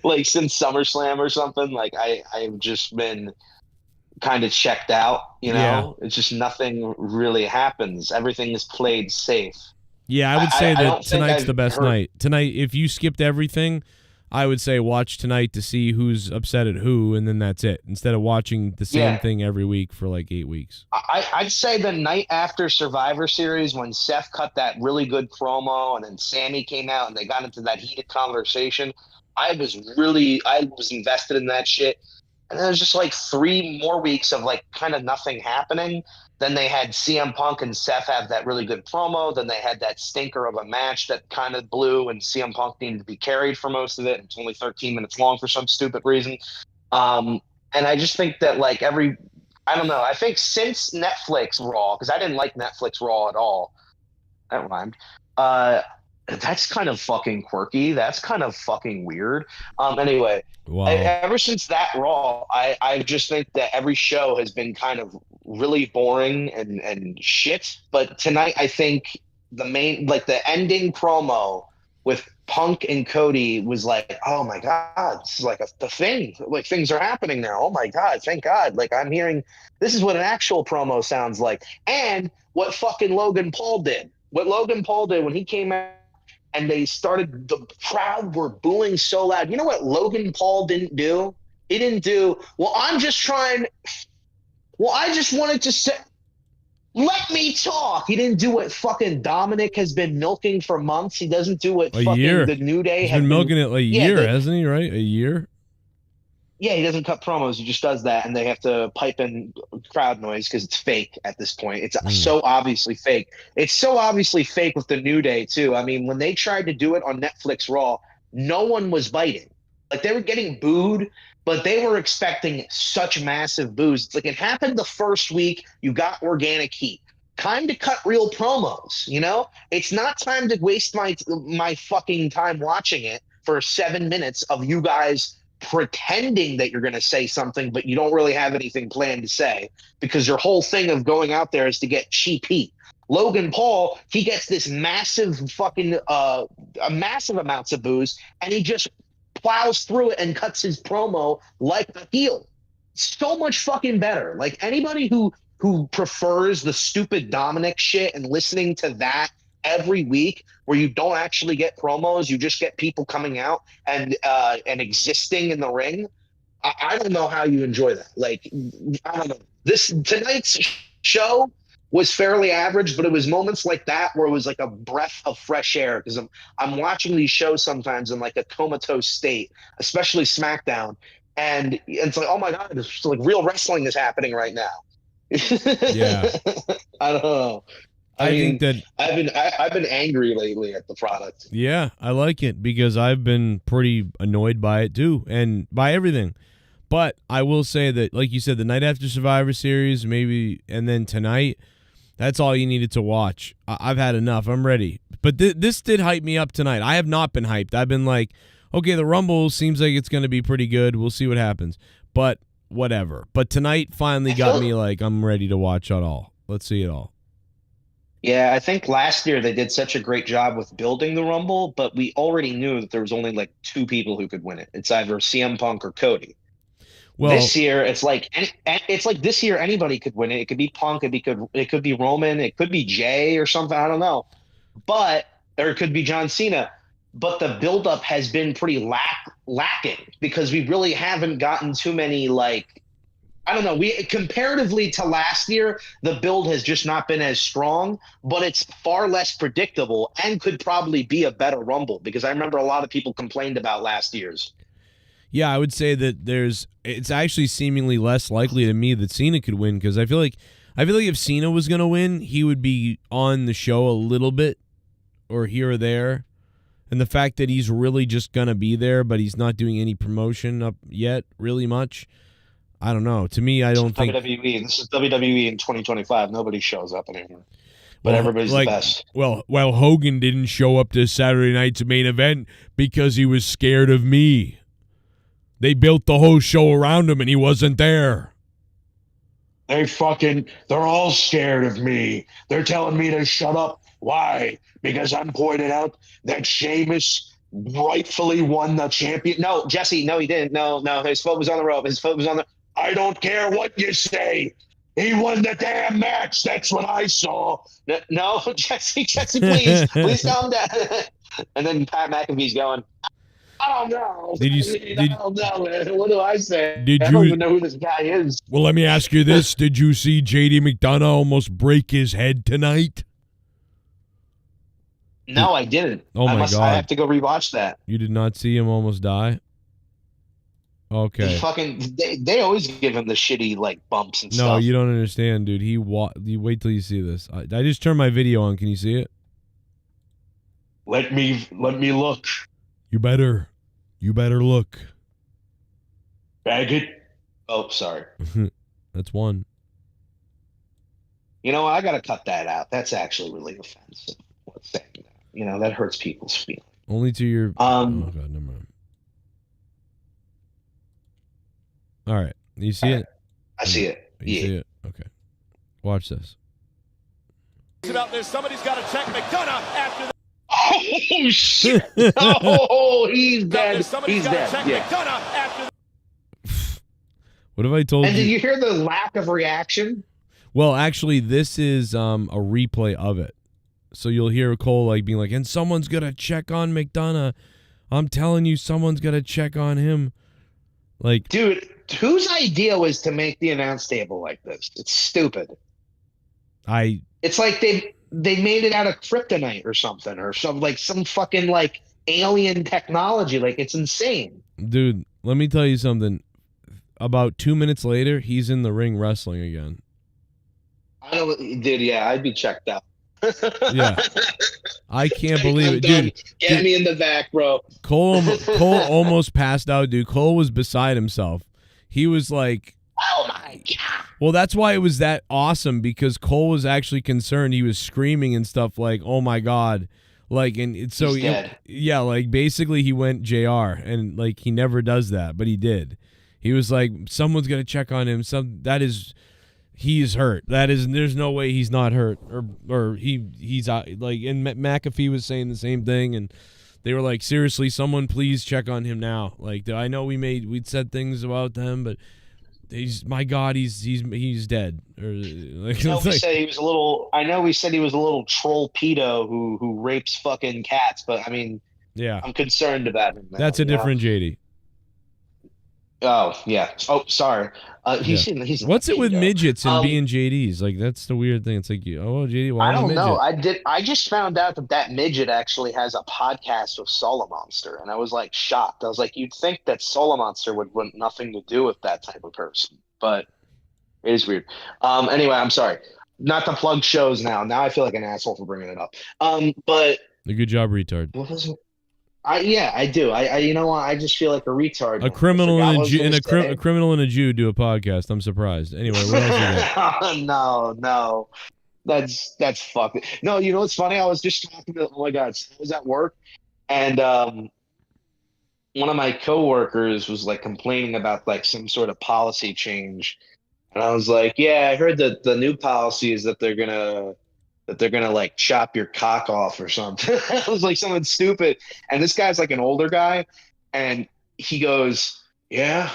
K: like since SummerSlam or something. Like I've just been kind of checked out.
B: Yeah.
K: It's just nothing really happens. Everything is played safe.
B: Yeah, I would say that tonight's the best
K: heard...
B: night. Tonight, if you skipped everything, I would say watch tonight to see who's upset at who, and then that's it. Instead of watching the same thing every week for like 8 weeks.
K: I'd say the night after Survivor Series when Seth cut that really good promo and then Sammy came out and they got into that heated conversation, I was invested in that shit. And then it was just like 3 more weeks of like kind of nothing happening. Then they had CM Punk and Seth have that really good promo. Then they had that stinker of a match that kind of blew, and CM Punk needed to be carried for most of it. It's only 13 minutes long for some stupid reason. And I just think that like I don't know. I think since Netflix Raw, because I didn't like Netflix Raw at all. That rhymed. That's kind of fucking quirky. That's kind of fucking weird. Anyway,
B: wow.
K: Ever since that Raw, I just think that every show has been kind of really boring and shit. But tonight, I think the ending promo with Punk and Cody was like, oh my God, this is like the thing. Like things are happening now. Oh my God, thank God. Like I'm hearing, this is what an actual promo sounds like. And what fucking Logan Paul did. What Logan Paul did when he came out, and the crowd were booing so loud. You know what Logan Paul didn't do? He didn't do, I just wanted to say, let me talk. He didn't do what fucking Dominic has been milking for months. He doesn't do what the New Day
B: has been milking it a year, hasn't he, right? A year?
K: Yeah, he doesn't cut promos. He just does that, and they have to pipe in crowd noise because it's fake at this point. It's so obviously fake. It's so obviously fake with the New Day, too. I mean, when they tried to do it on Netflix Raw, no one was biting. Like, they were getting booed, but they were expecting such massive boos. It's like it happened the first week. You got organic heat. Time to cut real promos, It's not time to waste my fucking time watching it for 7 minutes of you guys pretending that you're going to say something, but you don't really have anything planned to say because your whole thing of going out there is to get cheap heat. Logan Paul, he gets this massive fucking massive amounts of booze, and he just plows through it and cuts his promo like a heel. So much fucking better. Like anybody who prefers the stupid Dominic shit and listening to that every week where you don't actually get promos, you just get people coming out and existing in the ring. I don't know how you enjoy that. Like, I don't know. Tonight's show was fairly average, but it was moments like that where it was like a breath of fresh air, because I'm watching these shows sometimes in like a comatose state, especially SmackDown, and it's like, oh my God, it's like real wrestling is happening right now.
B: Yeah.
K: I don't know.
B: I think that
K: I've been angry lately at the product.
B: Yeah, I like it because I've been pretty annoyed by it too, and by everything. But I will say that, like you said, the night after Survivor Series, maybe, and then tonight, that's all you needed to watch. I've had enough. I'm ready. But this did hype me up tonight. I have not been hyped. I've been like, okay, the Rumble seems like it's going to be pretty good. We'll see what happens. But whatever. But tonight finally got me like, I'm ready to watch it all. Let's see it all.
K: Yeah, I think last year they did such a great job with building the Rumble, but we already knew that there was only like 2 people who could win it. It's either CM Punk or Cody. Well, this year it's like this year anybody could win it. It could be Punk, it could be Roman, it could be Jay or something. I don't know, or it could be John Cena. But the buildup has been pretty lacking because we really haven't gotten too many like. I don't know. Comparatively to last year, the build has just not been as strong, but it's far less predictable and could probably be a better Rumble, because I remember a lot of people complained about last year's.
B: Yeah, I would say that it's actually seemingly less likely to me that Cena could win, because I feel like if Cena was going to win, he would be on the show a little bit or here or there. And the fact that he's really just going to be there, but he's not doing any promotion up yet really much, I don't know. To me, I don't think
K: WWE. This is WWE in 2025. Nobody shows up anymore. But everybody's the best.
B: Well, Hogan didn't show up to Saturday night's main event because he was scared of me. They built the whole show around him and he wasn't there.
L: They're all scared of me. They're telling me to shut up. Why? Because I'm pointing out that Sheamus rightfully won the champion.
K: No, Jesse, no, he didn't. No, his foot was on the rope.
L: I don't care what you say. He won the damn match. That's what I saw.
K: No, Jesse, please calm down. And then Pat McAfee's going, I don't know. I don't know. What do I say? I don't even know who this guy is.
B: Well, let me ask you this. Did you see JD McDonough almost break his head tonight?
K: No, I didn't.
B: Oh, my God.
K: I have to go rewatch that.
B: You did not see him almost die? Okay.
K: They always give him the shitty like bumps and stuff.
B: No, you don't understand, dude. You wait till you see this. I just turned my video on. Can you see it?
L: Let me look.
B: You better look.
L: Faggot.
K: Oh, sorry.
B: That's one.
K: You know, I got to cut that out. That's actually really offensive. What's that? You know, that hurts people's feelings.
B: Only to your. Oh God, never mind. All right, you see it?
K: I see it.
B: You see it? Okay. Watch this.
F: Out there, somebody's got to check McDonough after.
K: Oh shit! Oh, he's dead.
F: Somebody's got to check McDonough after.
B: What have I told you?
K: And did you hear the lack of reaction?
B: Well, actually, this is a replay of it. So you'll hear Cole like being like, and someone's gonna check on McDonough. I'm telling you, someone's gonna check on him. Like,
K: dude, whose idea was to make the announce table like this? It's stupid. It's like they made it out of kryptonite or something, or some fucking like alien technology. Like, it's insane.
B: Dude, let me tell you something. About 2 minutes later, he's in the ring wrestling again.
K: I know, dude. Yeah, I'd be checked out.
B: Yeah, I can't believe it, dude.
K: Get me in the back, bro.
B: Cole almost passed out, dude. Cole was beside himself. He was like,
K: "Oh my God!"
B: Well, that's why it was that awesome, because Cole was actually concerned. He was screaming and stuff like, "Oh my God!" Like, and it's so yeah, like basically he went JR, and like he never does that, but he did. He was like, "Someone's gonna check on him." He's hurt. There's no way he's not hurt, or he's out. Like, and McAfee was saying the same thing, and they were like, seriously, someone please check on him now. Like, I know we'd said things about them, but my God, he's dead. Or like,
K: I know we said he was a little. I know we said he was a little troll pedo who rapes fucking cats, but I mean,
B: yeah,
K: I'm concerned about him. Now,
B: that's a different JD.
K: Oh yeah. Oh, sorry. He's
B: What's it with
K: pedo.
B: midgets and being JDs? Like, that's the weird thing. It's like, oh, JD, why
K: I don't
B: midget?
K: know. I just found out that midget actually has a podcast with Solomonster, and I was like shocked. I was like, you'd think that Solomonster would want nothing to do with that type of person, but it is weird. Anyway, I'm sorry. Not to plug shows now. Now I feel like an asshole for bringing it up. But
B: a good job, retard.
K: what was it? I do. I you know what? I just feel like a retard.
B: A criminal and a criminal and a Jew do a podcast. I'm surprised. Anyway, what else you got?
K: No. That's fucked. No, you know what's funny? I was just talking to, oh my God, I was at work, and one of my coworkers was like complaining about like some sort of policy change, and I was like, yeah, I heard that the new policy is that they're gonna like chop your cock off or something. It was like something stupid. And this guy's like an older guy, and he goes, yeah,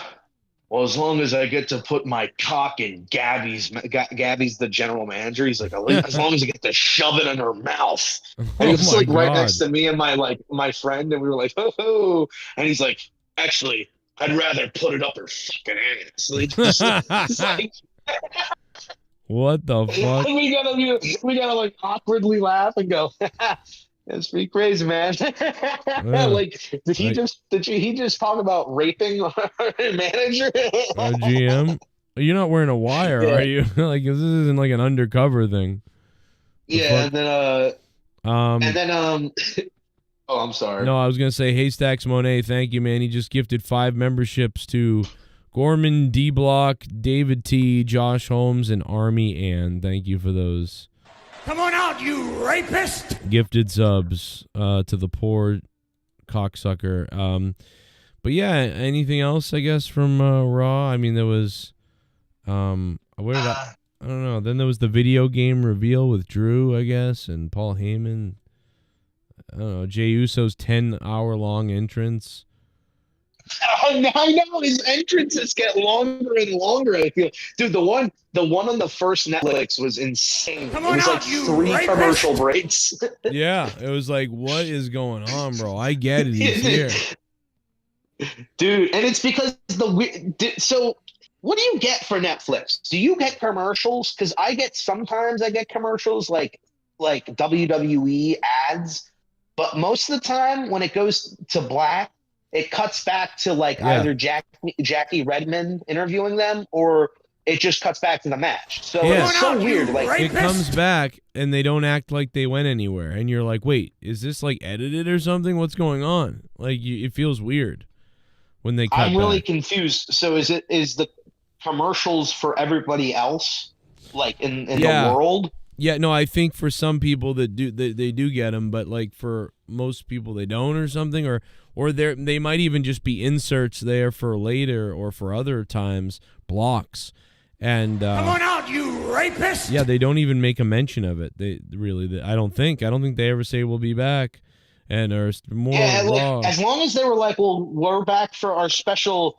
K: well, as long as I get to put my cock in Gabby's the general manager. He's like, as long as I get to shove it in her mouth. And he was like right next to me and my friend, and we were like, oh, and he's like, actually, I'd rather put it up her fucking ass. Like,
B: what the fuck?
K: we gotta like awkwardly laugh and go, that's pretty crazy, man. Like, did he just talk about raping our manager?
B: GM, you're not wearing a wire, are you? Like, this isn't like an undercover thing.
K: Yeah, and then oh, I'm sorry.
B: No, I was gonna say Haystacks Monet, thank you, man. He just gifted 5 memberships to Gorman D Block, David T, Josh Holmes, and Army Ann. Thank you for those.
C: Come on out, you rapist!
B: Gifted subs to the poor cocksucker. But yeah, anything else, I guess, from Raw? I mean, there was where did I don't know. Then there was the video game reveal with Drew, I guess, and Paul Heyman. I don't know, Jey Uso's 10-hour-long entrance.
K: I know his entrances get longer and longer. I feel, dude, the one on the first Netflix was insane. It was like 3 commercial breaks.
B: Yeah, it was like, what is going on, bro? I get it. He's here,
K: dude, and it's because so. What do you get for Netflix? Do you get commercials? Because sometimes I get commercials like WWE ads, but most of the time when it goes to black, it cuts back to either Jackie Redmond interviewing them, or it just cuts back to the match. So it's so weird. Like,
B: it comes back and they don't act like they went anywhere, and you're like, wait, is this like edited or something? What's going on? Like, it feels weird when they cut
K: I'm really
B: back.
K: confused. So is the commercials for everybody else, like in the world?
B: Yeah, no, I think for some people they do get them, but like for most people they don't, or something, or they might even just be inserts there for later or for other times, blocks. And
C: come on out, you rapist!
B: Yeah, they don't even make a mention of it. I don't think they ever say we'll be back, and there's more.
K: Yeah,
B: Raw.
K: Like, as long as they were like, well, we're back for our special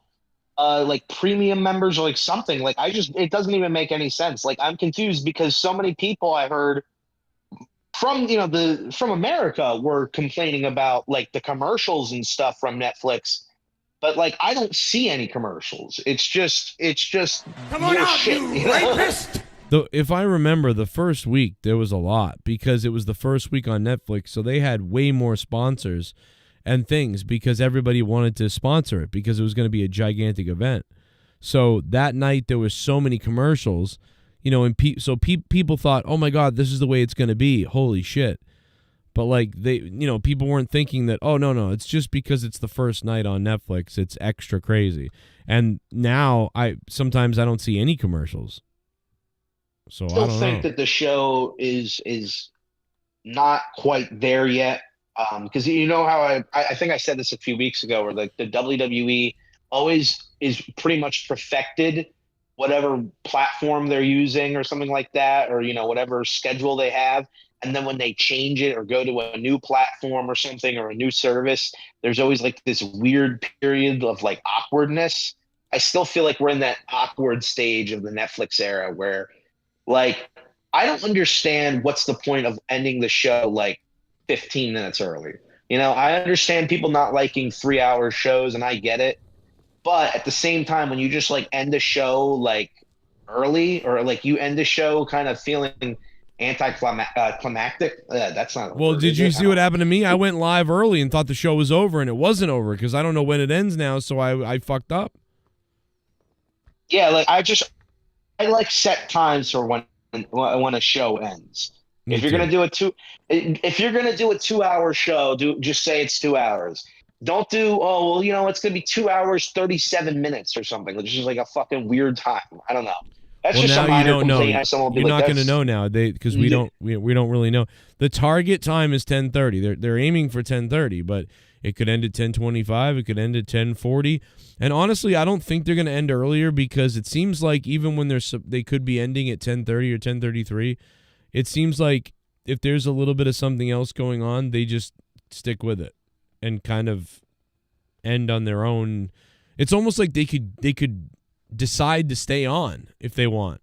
K: like premium members or like something, like it doesn't even make any sense. Like, I'm confused because so many people I heard from from America were complaining about like the commercials and stuff from Netflix, but like I don't see any commercials. It's just
C: come on out,
K: shit,
C: you rapist!
B: Though, if I remember, the first week there was a lot because it was the first week on Netflix, so they had way more sponsors and things because everybody wanted to sponsor it because it was going to be a gigantic event. So that night there was so many commercials, and people thought, oh my God, this is the way it's going to be. Holy shit. But like people weren't thinking that, oh no, it's just because it's the first night on Netflix. It's extra crazy. And now sometimes I don't see any commercials. So I don't
K: think
B: know.
K: that the show is not quite there yet. Because you know how I think I said this a few weeks ago, where like the WWE always is pretty much perfected whatever platform they're using or something like that, or whatever schedule they have, and then when they change it or go to a new platform or something or a new service, there's always like this weird period of like awkwardness. I still feel like we're in that awkward stage of the Netflix era where, like, I don't understand what's the point of ending the show like 15 minutes early. You know, I understand people not liking 3-hour shows, and I get it. But at the same time, when you just like end the show like early, or like you end the show kind of feeling anticlimactic, that's not.
B: Well, did you see what happened to me? I went live early and thought the show was over, and it wasn't over because I don't know when it ends now, so I fucked up.
K: Yeah, like I like set times for when a show ends.
B: Me
K: If you're
B: too.
K: gonna do if you're gonna do a 2-hour show, just say it's 2 hours. Don't do, oh well, you know, it's gonna be 2 hours 37 minutes or something, which is like a fucking weird time. I don't know. That's
B: Well,
K: just a
B: now you
K: minor
B: don't know.
K: complaint. Someone will be
B: You're
K: like,
B: not going to
K: "That's-
B: know now, because we don't really know. The target time is 10:30. They're aiming for 10:30, but it could end at 10:25. It could end at 10:40. And honestly, I don't think they're going to end earlier because it seems like even when they could be ending at 10:30 or 10:33, it seems like if there's a little bit of something else going on, they just stick with it and kind of end on their own. It's almost like they could decide to stay on if they want.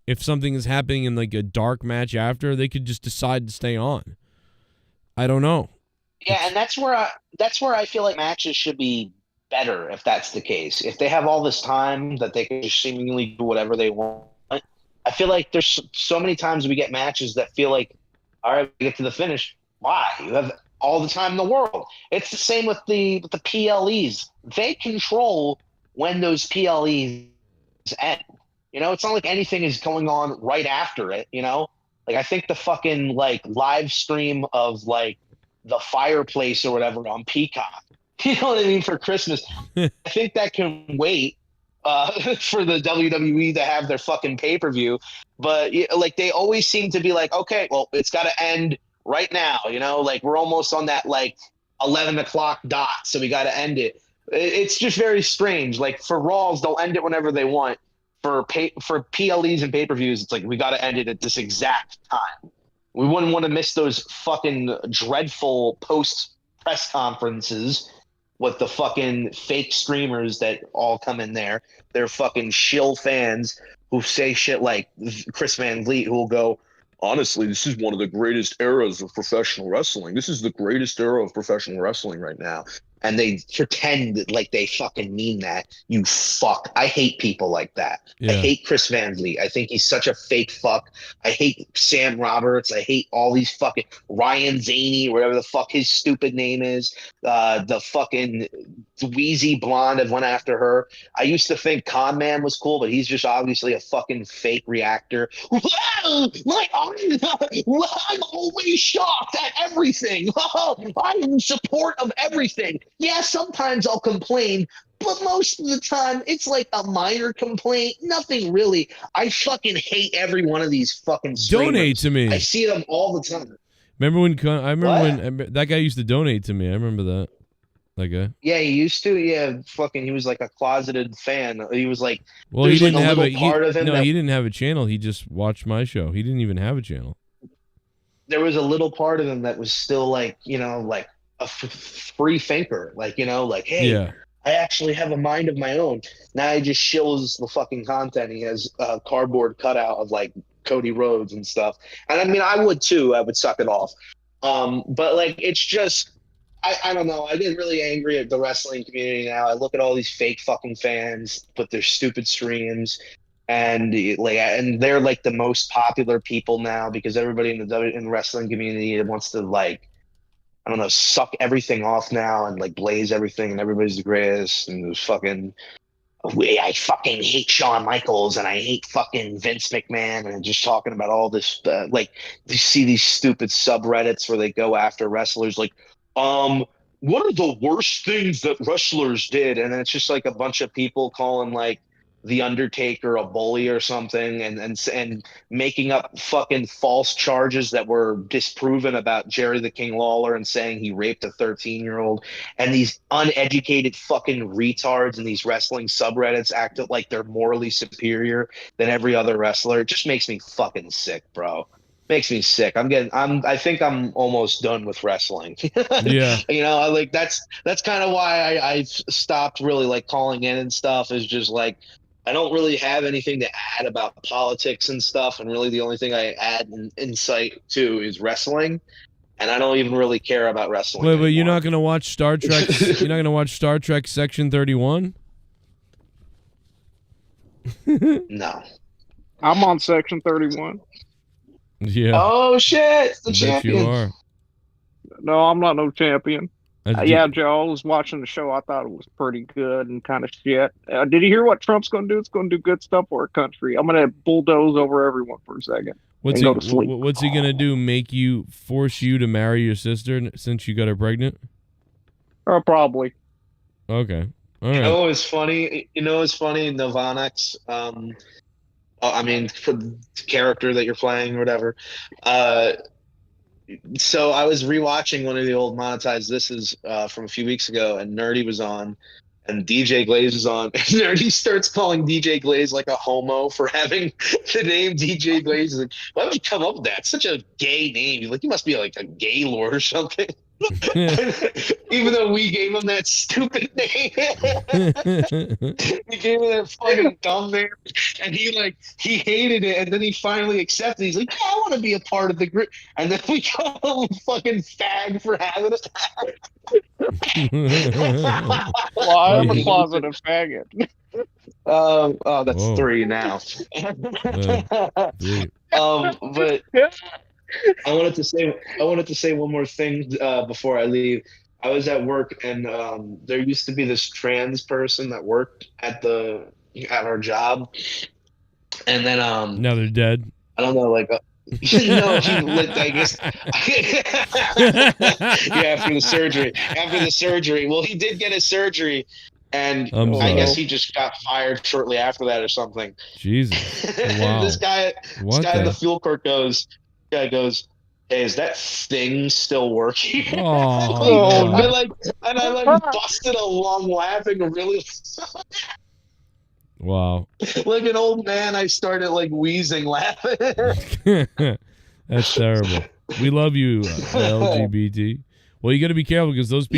B: If something is happening in like a dark match after, they could just decide to stay on. I don't know.
K: Yeah, and that's where I feel like matches should be better if that's the case. If they have all this time that they can just seemingly do whatever they want. I feel like there's so many times we get matches that feel like, all right, we get to the finish. Why? You have all the time in the world. It's the same with the PLEs. They control when those PLEs end. You know, it's not like anything is going on right after it, you know? Like I think the fucking like live stream of like the fireplace or whatever on Peacock, you know what I mean, for Christmas, I think that can wait for the WWE to have their fucking pay-per-view. But like they always seem to be like, okay, well, it's got to end right now, you know, like we're almost on that like 11 o'clock dot, so we got to end it. It's just very strange. Like for Raws, they'll end it whenever they want. For PLEs and pay-per-views, it's like we got to end it at this exact time. We wouldn't want to miss those fucking dreadful post press conferences with the fucking fake streamers that all come in there. They're fucking shill fans who say shit like Chris Van Vliet, who will go, honestly, this is one of the greatest eras of professional wrestling. This is the greatest era of professional wrestling right now. And they pretend like they fucking mean that. You fuck. I hate people like that.
B: Yeah.
K: I hate Chris Van Vliet. I think he's such a fake fuck. I hate Sam Roberts. I hate all these fucking Ryan Zaney, whatever the fuck his stupid name is. The fucking Wheezy blonde that went after her. I used to think Con Man was cool, but he's just obviously a fucking fake reactor. Like, I'm always shocked at everything. I'm in support of everything. Yeah, sometimes I'll complain, but most of the time it's like a minor complaint. Nothing really. I fucking hate every one of these fucking streamers.
B: Donate to me.
K: I see them all the time.
B: Remember when that guy used to donate to me? I remember that. That guy.
K: Yeah, he used to. Yeah, fucking. He was like a closeted fan. He was like,
B: Well, he didn't have
K: he
B: didn't have a channel. He just watched my show. He didn't even have a channel.
K: There was a little part of him that was still like, you know, like a free thinker. Like, you know, like, hey,
B: Yeah.
K: I actually have a mind of my own. Now he just shills the fucking content. He has a cardboard cutout of like Cody Rhodes and stuff. And I mean, I would too. I would suck it off. But like, it's just, I don't know. I get really angry at the wrestling community now. I look at all these fake fucking fans with their stupid streams, and they're like the most popular people now because everybody in the wrestling community wants to like, I don't know, suck everything off now and like blaze everything, and everybody's the greatest, and there's fucking. I fucking hate Shawn Michaels and I hate fucking Vince McMahon, and just talking about all this. Like, you see these stupid subreddits where they go after wrestlers like, what are the worst things that wrestlers did? And it's just like a bunch of people calling like The Undertaker a bully or something, and making up fucking false charges that were disproven about Jerry the King Lawler, and saying he raped a 13-year-old. And these uneducated fucking retards in these wrestling subreddits act like they're morally superior than every other wrestler. It just makes me fucking sick, bro. makes me sick. I think I'm almost done with wrestling.
B: Yeah.
K: You know, that's kind of why I've stopped really like calling in and stuff, is just like I don't really have anything to add about politics and stuff, and really the only thing I add insight to is wrestling, and I don't even really care about wrestling.
B: Wait, but
K: anymore.
B: you're not gonna watch Star Trek? You're not gonna watch Star Trek Section 31?
K: No.
M: I'm on Section 31.
B: Yeah.
K: Oh shit! The
B: I bet
K: champion.
B: you are.
M: No, I'm not no champion.
B: That's
M: Yeah, Joe, I was watching the show. I thought it was pretty good and kind of shit. Did you hear what Trump's going to do? It's going to do good stuff for our country. I'm going to bulldoze over everyone for a second.
B: What's
M: and
B: he?
M: go to sleep.
B: What's he gonna do? Force you to marry your sister since you got her pregnant?
M: Probably.
B: Okay. All right.
K: You know what's funny? Novanek's, I mean, for the character that you're playing or whatever. So I was rewatching one of the old monetized Thises from a few weeks ago, and Nerdy was on, and DJ Glaze was on, and Nerdy starts calling DJ Glaze like a homo for having the name DJ Glaze. He's like, why would you come up with that? It's such a gay name. He's like, you must be like a gay lord or something. Even though we gave him that stupid name, we gave him that fucking dumb name, and he hated it, and then he finally accepted. He's like, yeah, I want to be a part of the group, and then we call him fucking fag for having it.
M: Well, I'm a closeted faggot.
K: That's
B: Whoa.
K: 3 now.
B: Dude.
K: But I wanted to say one more thing before I leave. I was at work, and there used to be this trans person that worked at our job, and then
B: Now they're dead.
K: I don't know, like no, I guess yeah, after the surgery. Well, he did get his surgery, and I guess he just got fired shortly after that or something.
B: Jesus. Wow.
K: This guy in the fuel court goes, hey, is that thing still working?
B: Oh,
K: I busted a lung laughing really.
B: Wow.
K: Like an old man, I started like wheezing laughing.
B: That's terrible. We love you, LGBT. Well, you got to be careful because those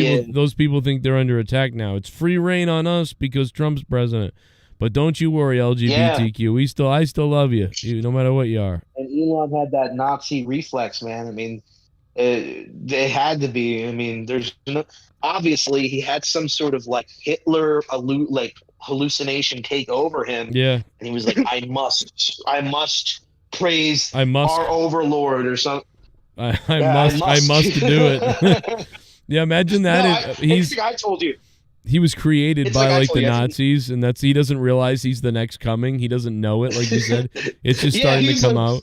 B: people think they're under attack now. It's free reign on us because Trump's president. But don't you worry, LGBTQ.
K: Yeah.
B: I still love you, no matter what you are.
K: And Elon had that Nazi reflex, man. I mean, they had to be. I mean, obviously he had some sort of like Hitler hallucination take over him.
B: Yeah.
K: And he was like, I must praise our overlord or something.
B: I must do it. Yeah, imagine that.
K: I told you.
B: He was created by
K: like
B: the Nazis, and he doesn't realize he's the next coming. He doesn't know it, like you said. It's just starting to come out.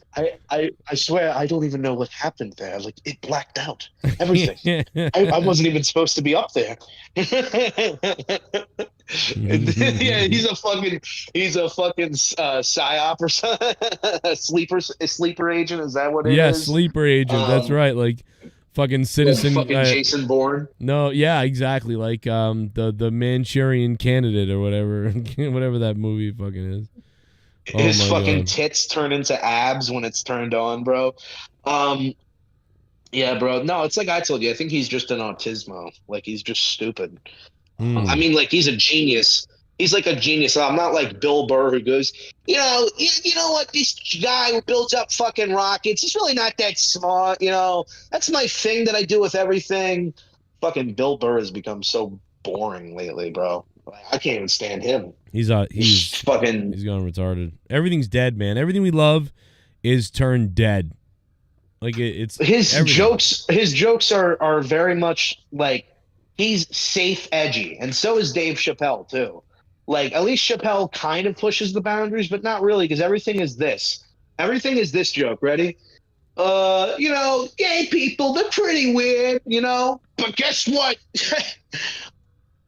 K: I swear I don't even know what happened there. Like it blacked out everything. I wasn't even supposed to be up there. Yeah, he's a fucking psyop or something. a sleeper agent. Is that what it is?
B: Yeah, sleeper agent. That's right. Like fucking citizen.
K: Fucking Jason Bourne.
B: No, yeah, exactly. Like the Manchurian Candidate or whatever, whatever that movie fucking is. Oh,
K: his fucking tits turn into abs when it's turned on, bro. Yeah, bro. No, it's like I told you. I think he's just an autismo. Like he's just stupid. I mean, like he's a genius. He's like a genius. I'm not like Bill Burr who goes, you know what? This guy who builds up fucking rockets, he's really not that smart. You know, that's my thing that I do with everything. Fucking Bill Burr has become so boring lately, bro. I can't even stand him.
B: He's gone retarded. Everything's dead, man. Everything we love is turned dead. Like it's
K: his
B: everything.
K: jokes. His jokes are very much like he's safe, edgy, and so is Dave Chappelle too. Like at least Chappelle kind of pushes the boundaries, but not really because everything is this. Everything is this joke. Ready? Gay people, they're pretty weird, but guess what?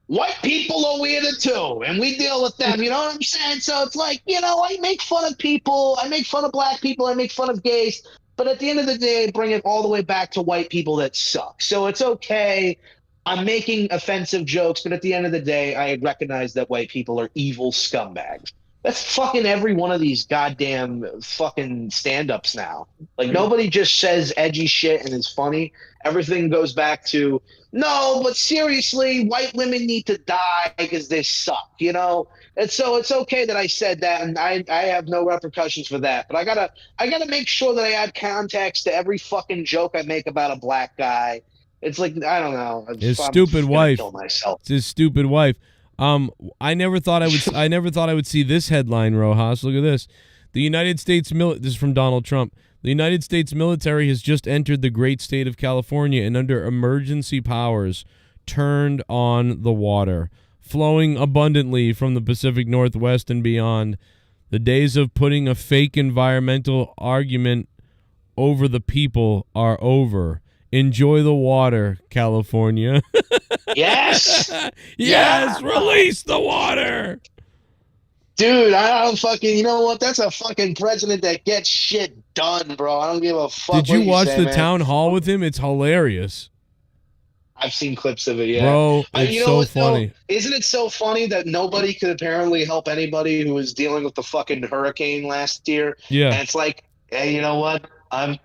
K: White people are weirder too, and we deal with them, you know what I'm saying? So it's like, I make fun of people, I make fun of black people, I make fun of gays, but at the end of the day, I bring it all the way back to white people that suck. So it's okay. I'm making offensive jokes, but at the end of the day, I recognize that white people are evil scumbags. That's fucking every one of these goddamn fucking stand-ups now. Like, nobody just says edgy shit and is funny. Everything goes back to, no, but seriously, white women need to die because they suck, you know? And so it's okay that I said that, and I have no repercussions for that. But I gotta make sure that I add context to every fucking joke I make about a black guy. It's like, I don't know.
B: His
K: I'm
B: stupid
K: gonna
B: wife.
K: kill myself.
B: It's his stupid wife. I never thought I would see this headline, Rojas. Look at this. The United States this is from Donald Trump. The United States military has just entered the great state of California and under emergency powers turned on the water, flowing abundantly from the Pacific Northwest and beyond. The days of putting a fake environmental argument over the people are over. Enjoy the water, California.
K: Yes!
B: Yes! Release the water!
K: Dude, I don't fucking, you know what? That's a fucking president that gets shit done, bro. I don't give a fuck.
B: Did you watch
K: say,
B: the
K: man.
B: town hall with him? It's hilarious.
K: I've seen clips of it, yeah.
B: Bro, it's
K: you know
B: so
K: what,
B: funny.
K: though? Isn't it so funny that nobody could apparently help anybody who was dealing with the fucking hurricane last year?
B: Yeah.
K: And it's like, hey, you know what? I'm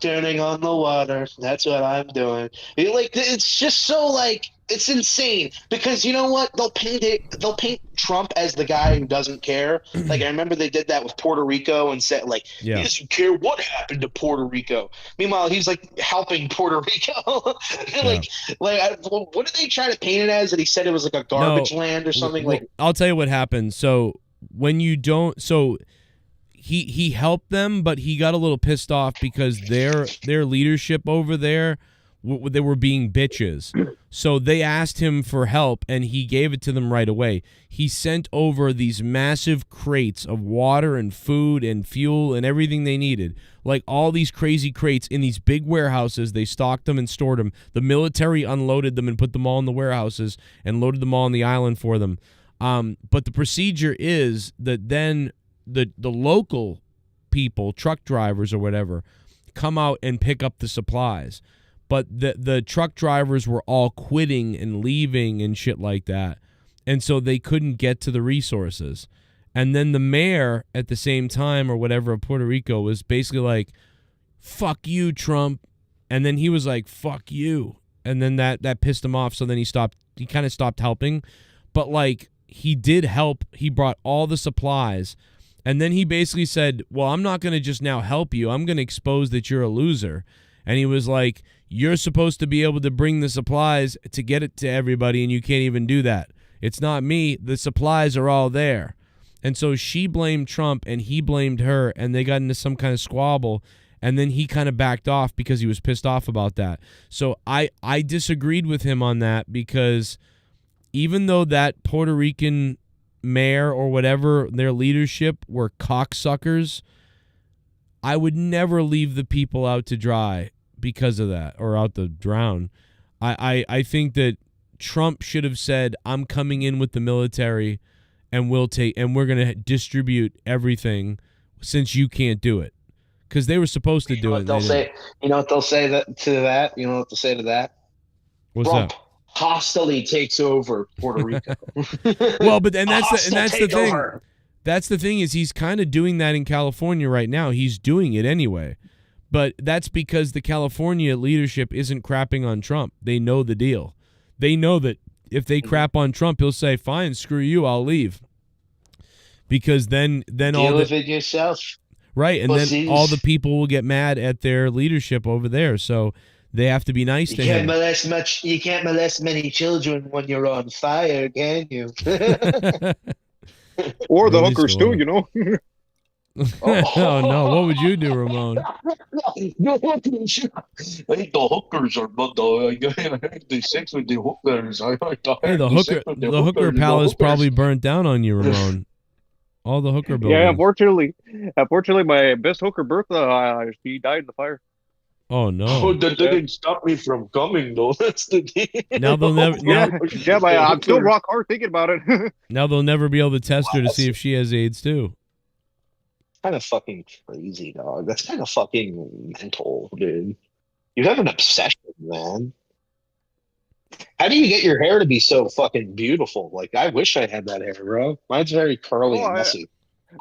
K: turning on the water. That's what I'm doing. It's just so like it's insane because you know what? They'll paint Trump as the guy who doesn't care. Like I remember they did that with Puerto Rico and said like he doesn't care what happened to Puerto Rico. Meanwhile, he's like helping Puerto Rico. What did they try to paint it as? That he said it was like a garbage land or something like.
B: I'll tell you what happened. So when you don't, He helped them, but he got a little pissed off because their leadership over there, they were being bitches. So they asked him for help, and he gave it to them right away. He sent over these massive crates of water and food and fuel and everything they needed. Like all these crazy crates in these big warehouses. They stocked them and stored them. The military unloaded them and put them all in the warehouses and loaded them all on the island for them. But the procedure is that then the local people, truck drivers or whatever, come out and pick up the supplies. But the truck drivers were all quitting and leaving and shit like that. And so they couldn't get to the resources. And then the mayor at the same time or whatever of Puerto Rico was basically like, fuck you, Trump. And then he was like, fuck you. And then that pissed him off. So then he kind of stopped helping. But like he did help. He brought all the supplies. And then he basically said, well, I'm not going to just now help you. I'm going to expose that you're a loser. And he was like, you're supposed to be able to bring the supplies to get it to everybody, and you can't even do that. It's not me. The supplies are all there. And so she blamed Trump, and he blamed her, and they got into some kind of squabble. And then he kind of backed off because he was pissed off about that. So I disagreed with him on that because even though that Puerto Rican mayor or whatever, their leadership were cocksuckers, I would never leave the people out to dry because of that, or out to drown. I think that Trump should have said, I'm coming in with the military and we're going to distribute everything since you can't do it. Because they were supposed to do it.
K: You know what they'll say to that? You know what they'll say to that?
B: What's
K: Trump
B: that?
K: Hostily takes over Puerto Rico.
B: Well, but that's the thing.
K: Over.
B: That's the thing is he's kind of doing that in California right now. He's doing it anyway. But that's because the California leadership isn't crapping on Trump. They know the deal. They know that if they crap on Trump, he'll say, fine, screw you, I'll leave. Because then
K: deal with it yourself.
B: Right, and
K: pussies.
B: then all the people will get mad at their leadership over there. So they have to be nice to him.
K: You can't molest many children when you're on fire, can you?
M: Or the hookers too, you know.
B: Oh no! What would you do, Ramon?
L: I think the hookers are, but the sex with the hookers.
B: Hey, the hooker palace probably burnt down on you, Ramon. All the hooker buildings.
M: Yeah, unfortunately, my best hooker, Bertha, she died in the fire.
B: Oh no!
L: Oh, that didn't stop me from coming, though. That's the thing.
B: Now they'll never.
M: But I'm still rock hard thinking about it.
B: Now they'll never be able to test her to see if she has AIDS too.
K: Kind of fucking crazy, dog. That's kind of fucking mental, dude. You have an obsession, man. How do you get your hair to be so fucking beautiful? Like, I wish I had that hair, bro. Mine's very curly and messy.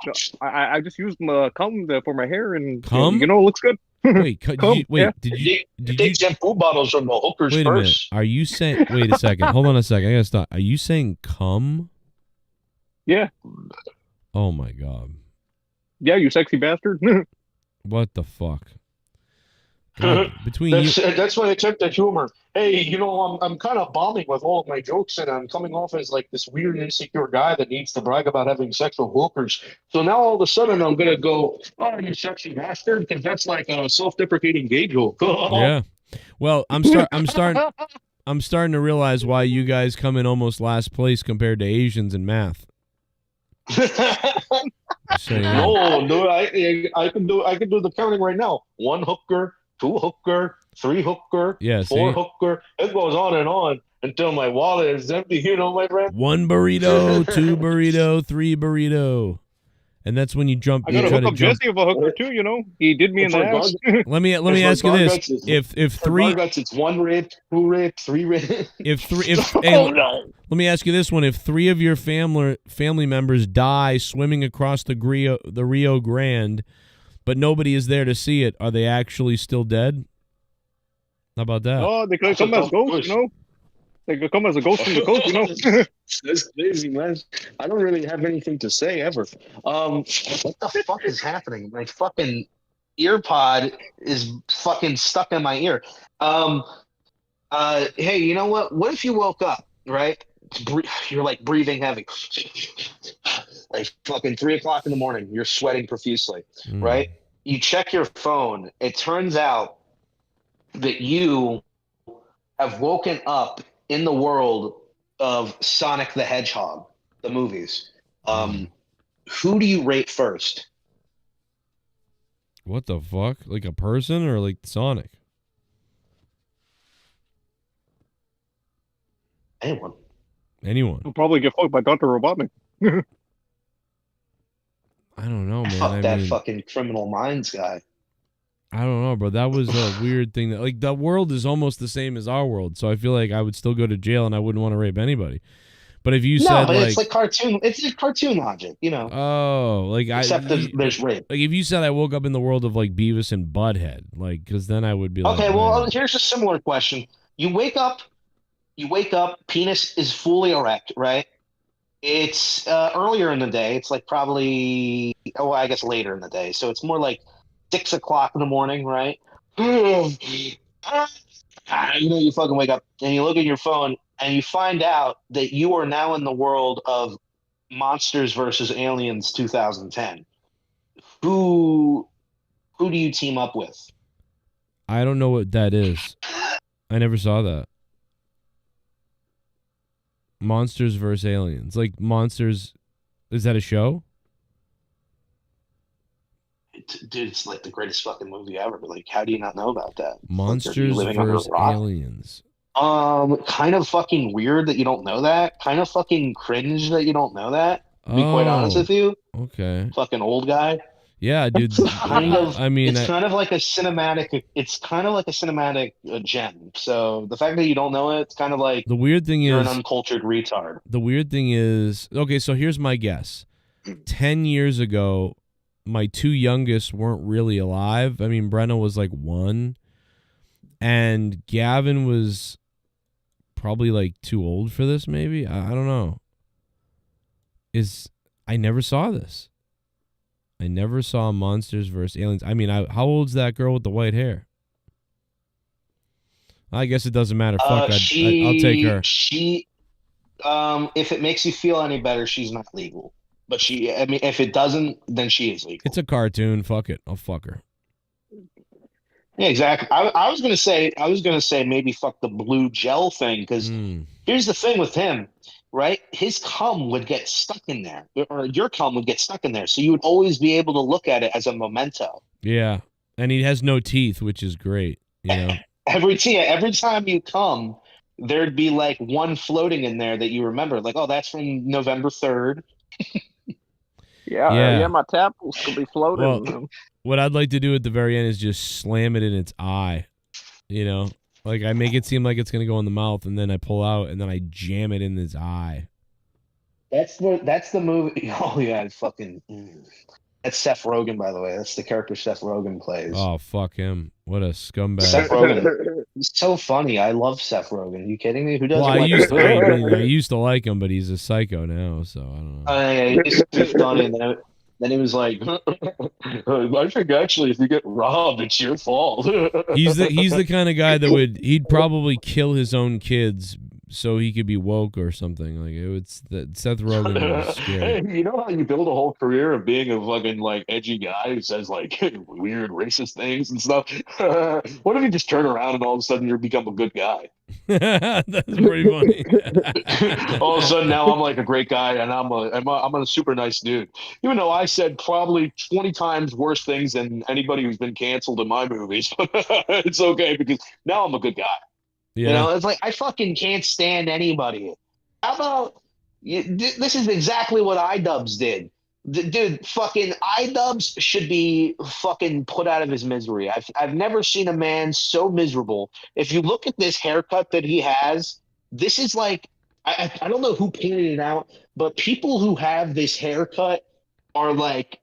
M: No, I just used my cum for my hair, and
B: Cum?
M: you know, it looks good.
B: Wait,
M: Cum, yeah.
B: did you
L: Take shampoo bottles from the hookers
B: wait a minute?
L: first.
B: Are you saying? Wait a second. Hold on a second. I gotta stop. Are you saying cum?
M: Yeah.
B: Oh my god.
M: Yeah, you sexy bastard.
B: What the fuck? God, between you,
L: That's why I took the humor. Hey, you know, I'm kind of bombing with all of my jokes, and I'm coming off as like this weird, insecure guy that needs to brag about having sex with hookers. So now all of a sudden I'm gonna go, "Oh, you sexy bastard," because that's like a self-deprecating gay joke.
B: yeah. Well, I'm starting to realize why you guys come in almost last place compared to Asians in math. So, yeah.
L: No, I can do the counting right now. 1 hooker, 2 hooker, 3 hooker,
B: Yeah,
L: 4
B: see?
L: hooker. It goes on until my wallet is empty. You know, my friend.
B: 1 burrito, 2 burrito, 3 burrito. And that's when you jump.
M: I
B: You
M: got to
B: try
M: hook
B: to
M: up
B: jump.
M: Jesse of a hooker too. You know, he did me in the ass.
B: Let me ask you this: if three,
L: it's 1 rib, 2 rib, 3 rib.
B: Hey,
L: no.
B: Let me ask you this one: if 3 of your family members die swimming across the Rio Grande, but nobody is there to see it, are they actually still dead? How about that?
M: Oh, they could come as ghosts, you know. They could come as a ghost from the coast, you know.
L: That's crazy, man. I don't really have anything to say ever.
K: What the fuck is happening? My fucking ear pod is fucking stuck in my ear. Hey, you know what? What if you woke up, right? You're like breathing heavy. Like fucking 3 o'clock in the morning. You're sweating profusely, right? You check your phone. It turns out that you have woken up in the world of Sonic the Hedgehog, the movies. Who do you rate first?
B: What the fuck? Like a person or like Sonic? Anyone.
M: He'll probably get fucked by Dr. Robotnik.
B: I don't know, man.
K: Fuck that fucking Criminal Minds guy.
B: I don't know, bro. That was a weird thing. That like the world is almost the same as our world, so I feel like I would still go to jail and I wouldn't want to rape anybody. But if you said
K: but
B: like,
K: it's like cartoon, it's just cartoon logic, you know.
B: Oh, like
K: except there's rape.
B: Like if you said I woke up in the world of like Beavis and Butthead, like because then I would be like,
K: okay. Well, here's a similar question. You wake up, penis is fully erect, right? It's earlier in the day. It's like probably, I guess later in the day. So it's more like 6 o'clock in the morning, right? You know, you fucking wake up and you look at your phone and you find out that you are now in the world of Monsters versus Aliens 2010. Who do you team up with?
B: I don't know what that is. I never saw that. Monsters versus Aliens. Like Monsters, is that a show?
K: Dude, it's like the greatest fucking movie ever. Like, how do you not know about that?
B: Monsters
K: like,
B: versus Aliens.
K: Kind of fucking weird that you don't know that. Kind of fucking cringe that you don't know that. To be quite honest with you.
B: Okay.
K: Fucking old guy.
B: Yeah, dude.
K: Kind of.
B: I mean,
K: it's kind of like a cinematic. It's kind of like a cinematic gem. So the fact that you don't know it, it's kind of like
B: the weird thing
K: you're
B: is
K: an uncultured retard.
B: The weird thing is, okay, so here's my guess. 10 years ago, my 2 youngest weren't really alive. I mean, Brenna was like 1, and Gavin was probably like too old for this. Maybe I don't know. I never saw this. I never saw Monsters versus Aliens. I mean, how old's that girl with the white hair? I guess it doesn't matter. Fuck, I'll take her.
K: If it makes you feel any better, she's not legal. But if it doesn't, then she is legal.
B: It's a cartoon. Fuck it. I'll fuck her.
K: Yeah, exactly. I was gonna say maybe fuck the blue gel thing, because here's the thing with him, right? His cum would get stuck in there, or your cum would get stuck in there, so you would always be able to look at it as a memento.
B: Yeah, and he has no teeth, which is great. You know,
K: every time you cum, there'd be like one floating in there that you remember, like, oh, that's from November 3rd.
M: Yeah, my tapples could be floating.
B: Well, what I'd like to do at the very end is just slam it in its eye. You know, like I make it seem like it's gonna go in the mouth, and then I pull out, and then I jam it in its eye.
K: That's the movie. Oh yeah, it's fucking. That's Seth Rogen, by the way. That's the character Seth Rogen plays.
B: Oh, fuck him. What a scumbag.
K: Seth Rogen. He's so funny. I love Seth Rogen. Are you kidding me? Who doesn't
B: Well, I
K: like
B: used to like him, but he's a psycho now, so I don't know.
K: Yeah, he used to be funny, and then he was like, I think actually if you get robbed, it's your fault.
B: He's the kind of guy that he'd probably kill his own kids so he could be woke or something. Like it's that Seth Rogen was scary.
L: Hey, you know how you build a whole career of being a fucking like edgy guy who says like weird racist things and stuff? What if you just turn around and all of a sudden you become a good guy?
B: That's pretty funny.
L: All of a sudden now I'm like a great guy and I'm a super nice dude. Even though I said probably 20 times worse things than anybody who's been canceled in my movies. It's okay because now I'm a good guy.
B: Yeah.
K: You know, it's like I fucking can't stand anybody. How about this is exactly what iDubbbz did. Dude, fucking iDubbbz should be fucking put out of his misery. I've never seen a man so miserable. If you look at this haircut that he has, this is like I don't know who painted it out, but people who have this haircut are like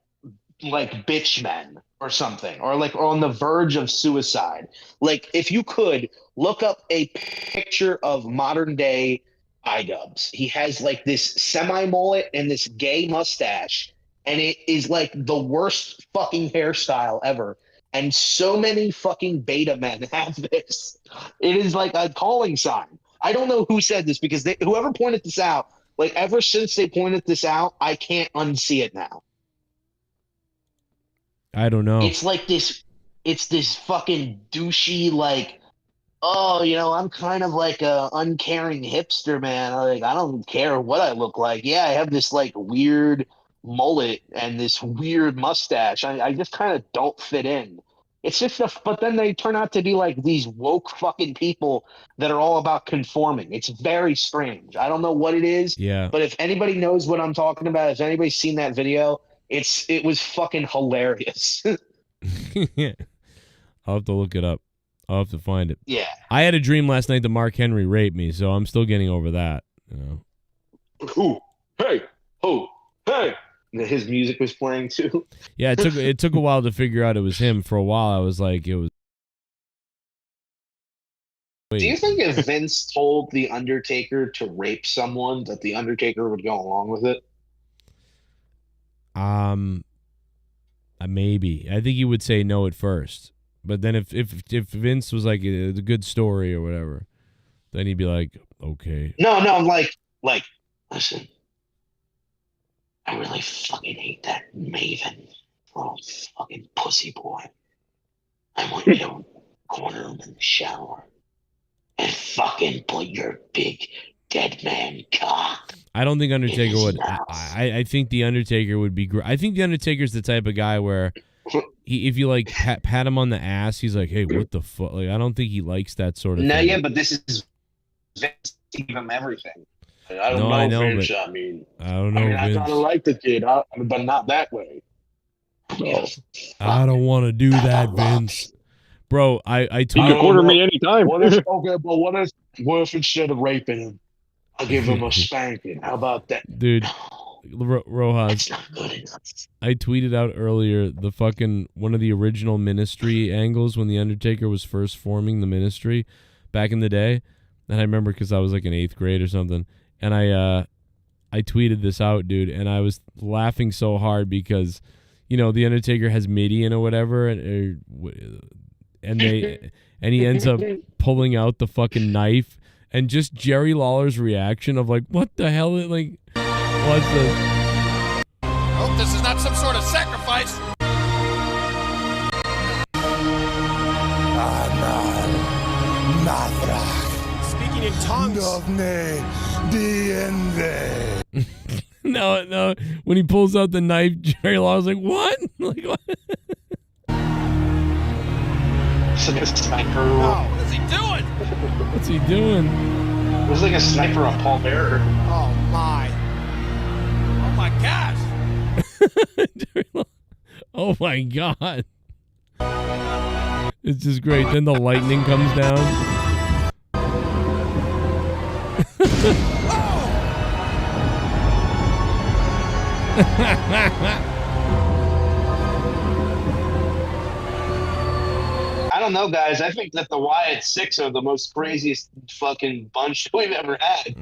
K: bitch men or something, or like on the verge of suicide. Like if you could look up a picture of modern day iDubbbz, he has like this semi mullet and this gay mustache, and it is like the worst fucking hairstyle ever. And so many fucking beta men have this. It is like a calling sign. I don't know who said this because whoever pointed this out, like ever since they pointed this out, I can't unsee it now.
B: I don't know.
K: It's like this. It's this fucking douchey, like, oh, you know, I'm kind of like a uncaring hipster, man. Like, I don't care what I look like. Yeah, I have this like weird mullet and this weird mustache. I just kind of don't fit in. It's just but then they turn out to be like these woke fucking people that are all about conforming. It's very strange. I don't know what it is.
B: Yeah.
K: But if anybody knows what I'm talking about, if anybody's seen that video, it was fucking hilarious.
B: Yeah. I'll have to look it up. I'll have to find it.
K: Yeah.
B: I had a dream last night that Mark Henry raped me, so I'm still getting over that. You know.
L: Who? Hey. Who? Hey.
K: His music was playing too.
B: Yeah, it took a while to figure out it was him. For a while, I was like, it was. Wait.
K: Do you think if Vince told The Undertaker to rape someone, that The Undertaker would go along with it?
B: Maybe. I think he would say no at first, but then if Vince was like a good story or whatever, then he'd be like, okay.
K: No, I'm like, listen, I really fucking hate that Maven, little fucking pussy boy. I want you to corner him in the shower and fucking put your big dead man cock.
B: I don't think Undertaker would. I think The Undertaker would be great. I think The Undertaker's the type of guy where if you like pat him on the ass, he's like, hey, what the fuck? Like, I don't think he likes that sort of thing.
K: No, yeah, but this is Vince to give him everything.
L: I don't know, Vince. I mean,
B: I don't know,
L: I
B: Vince.
L: kind of like the kid, but not that way.
B: I don't want to do that, Vince. Bro, I
M: You can corner me anytime.
L: What if instead of raping him, I give him a spanking? How about that?
B: Dude, Rojas,
K: That's not good enough.
B: I tweeted out earlier the fucking one of the original Ministry angles when The Undertaker was first forming the Ministry back in the day. And I remember because I was like in 8th grade or something. And I tweeted this out, dude, and I was laughing so hard because, you know, The Undertaker has Midian or whatever, and he ends up pulling out the fucking knife, and just Jerry Lawler's reaction of like, what the hell? Like, what's this?
F: Hope this is not some sort of sacrifice. Speaking in tongues.
B: No. When he pulls out the knife, Jerry Lawler's like, what? Like, what?
K: It's like a sniper.
F: Oh, what is he doing?
B: What's he doing?
K: It was like a sniper on Paul Bearer.
F: Oh my gosh.
B: Oh my god. It's just great. Then the lightning comes down.
K: I don't know, guys. I think that the Wyatt Six are the most craziest fucking bunch we've ever had.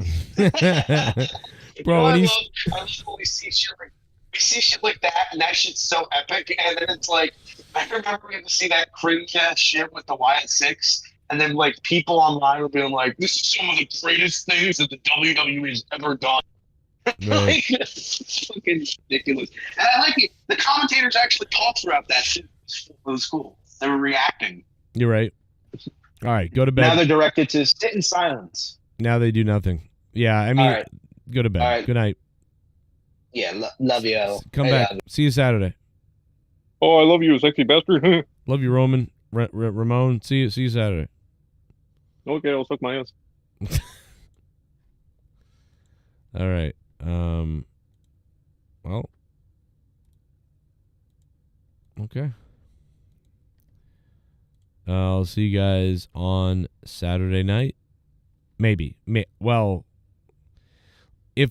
B: Bro,
K: I
B: when
K: love when we see shit like that, and that shit's so epic. And then it's like, I remember getting to see that cringe ass shit with the Wyatt Six, and then like people online were being like, "This is some of the greatest things that the WWE has ever done."
B: Right.
K: Like, it's fucking ridiculous. And I like it. The commentators actually talked throughout that shit. It was cool. They were reacting.
B: You're right. All right, go to bed.
K: Now they're directed to sit in silence.
B: Now they do nothing. Yeah, I mean,
K: All right.
B: go to bed.
K: All right.
B: Good night.
K: Yeah, love you.
B: Come back. See you Saturday.
M: Oh, I love you, sexy bastard.
B: Love you, Roman. Ramon. See you Saturday.
M: Okay, I'll suck my ass.
B: All right. Well. Okay. I'll see you guys on Saturday night. Maybe. If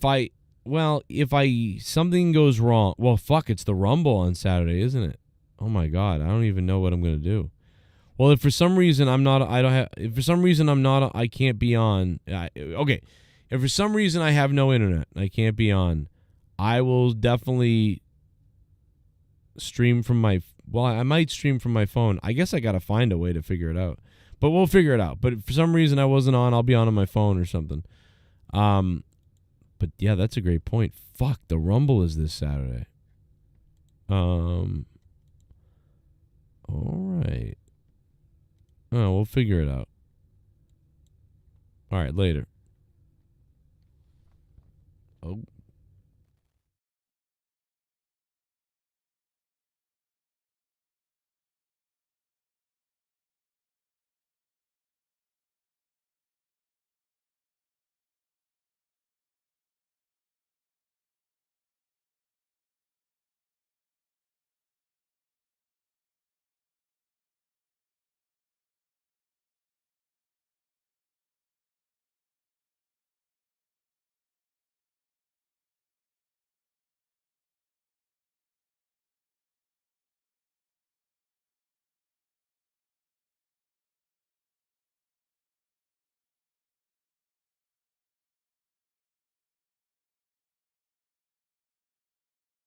B: something goes wrong, well, fuck, it's the Rumble on Saturday, isn't it? Oh my God, I don't even know what I'm gonna do. Well, if for some reason I can't be on. Okay, if for some reason I have no internet, I can't be on, I will definitely stream from my. Well, I might stream from my phone. I guess I gotta find a way to figure it out. But we'll figure it out. But if for some reason I wasn't on, I'll be on my phone or something. But yeah, that's a great point. Fuck, the Rumble is this Saturday. All right. Oh, we'll figure it out. All right, later. Oh.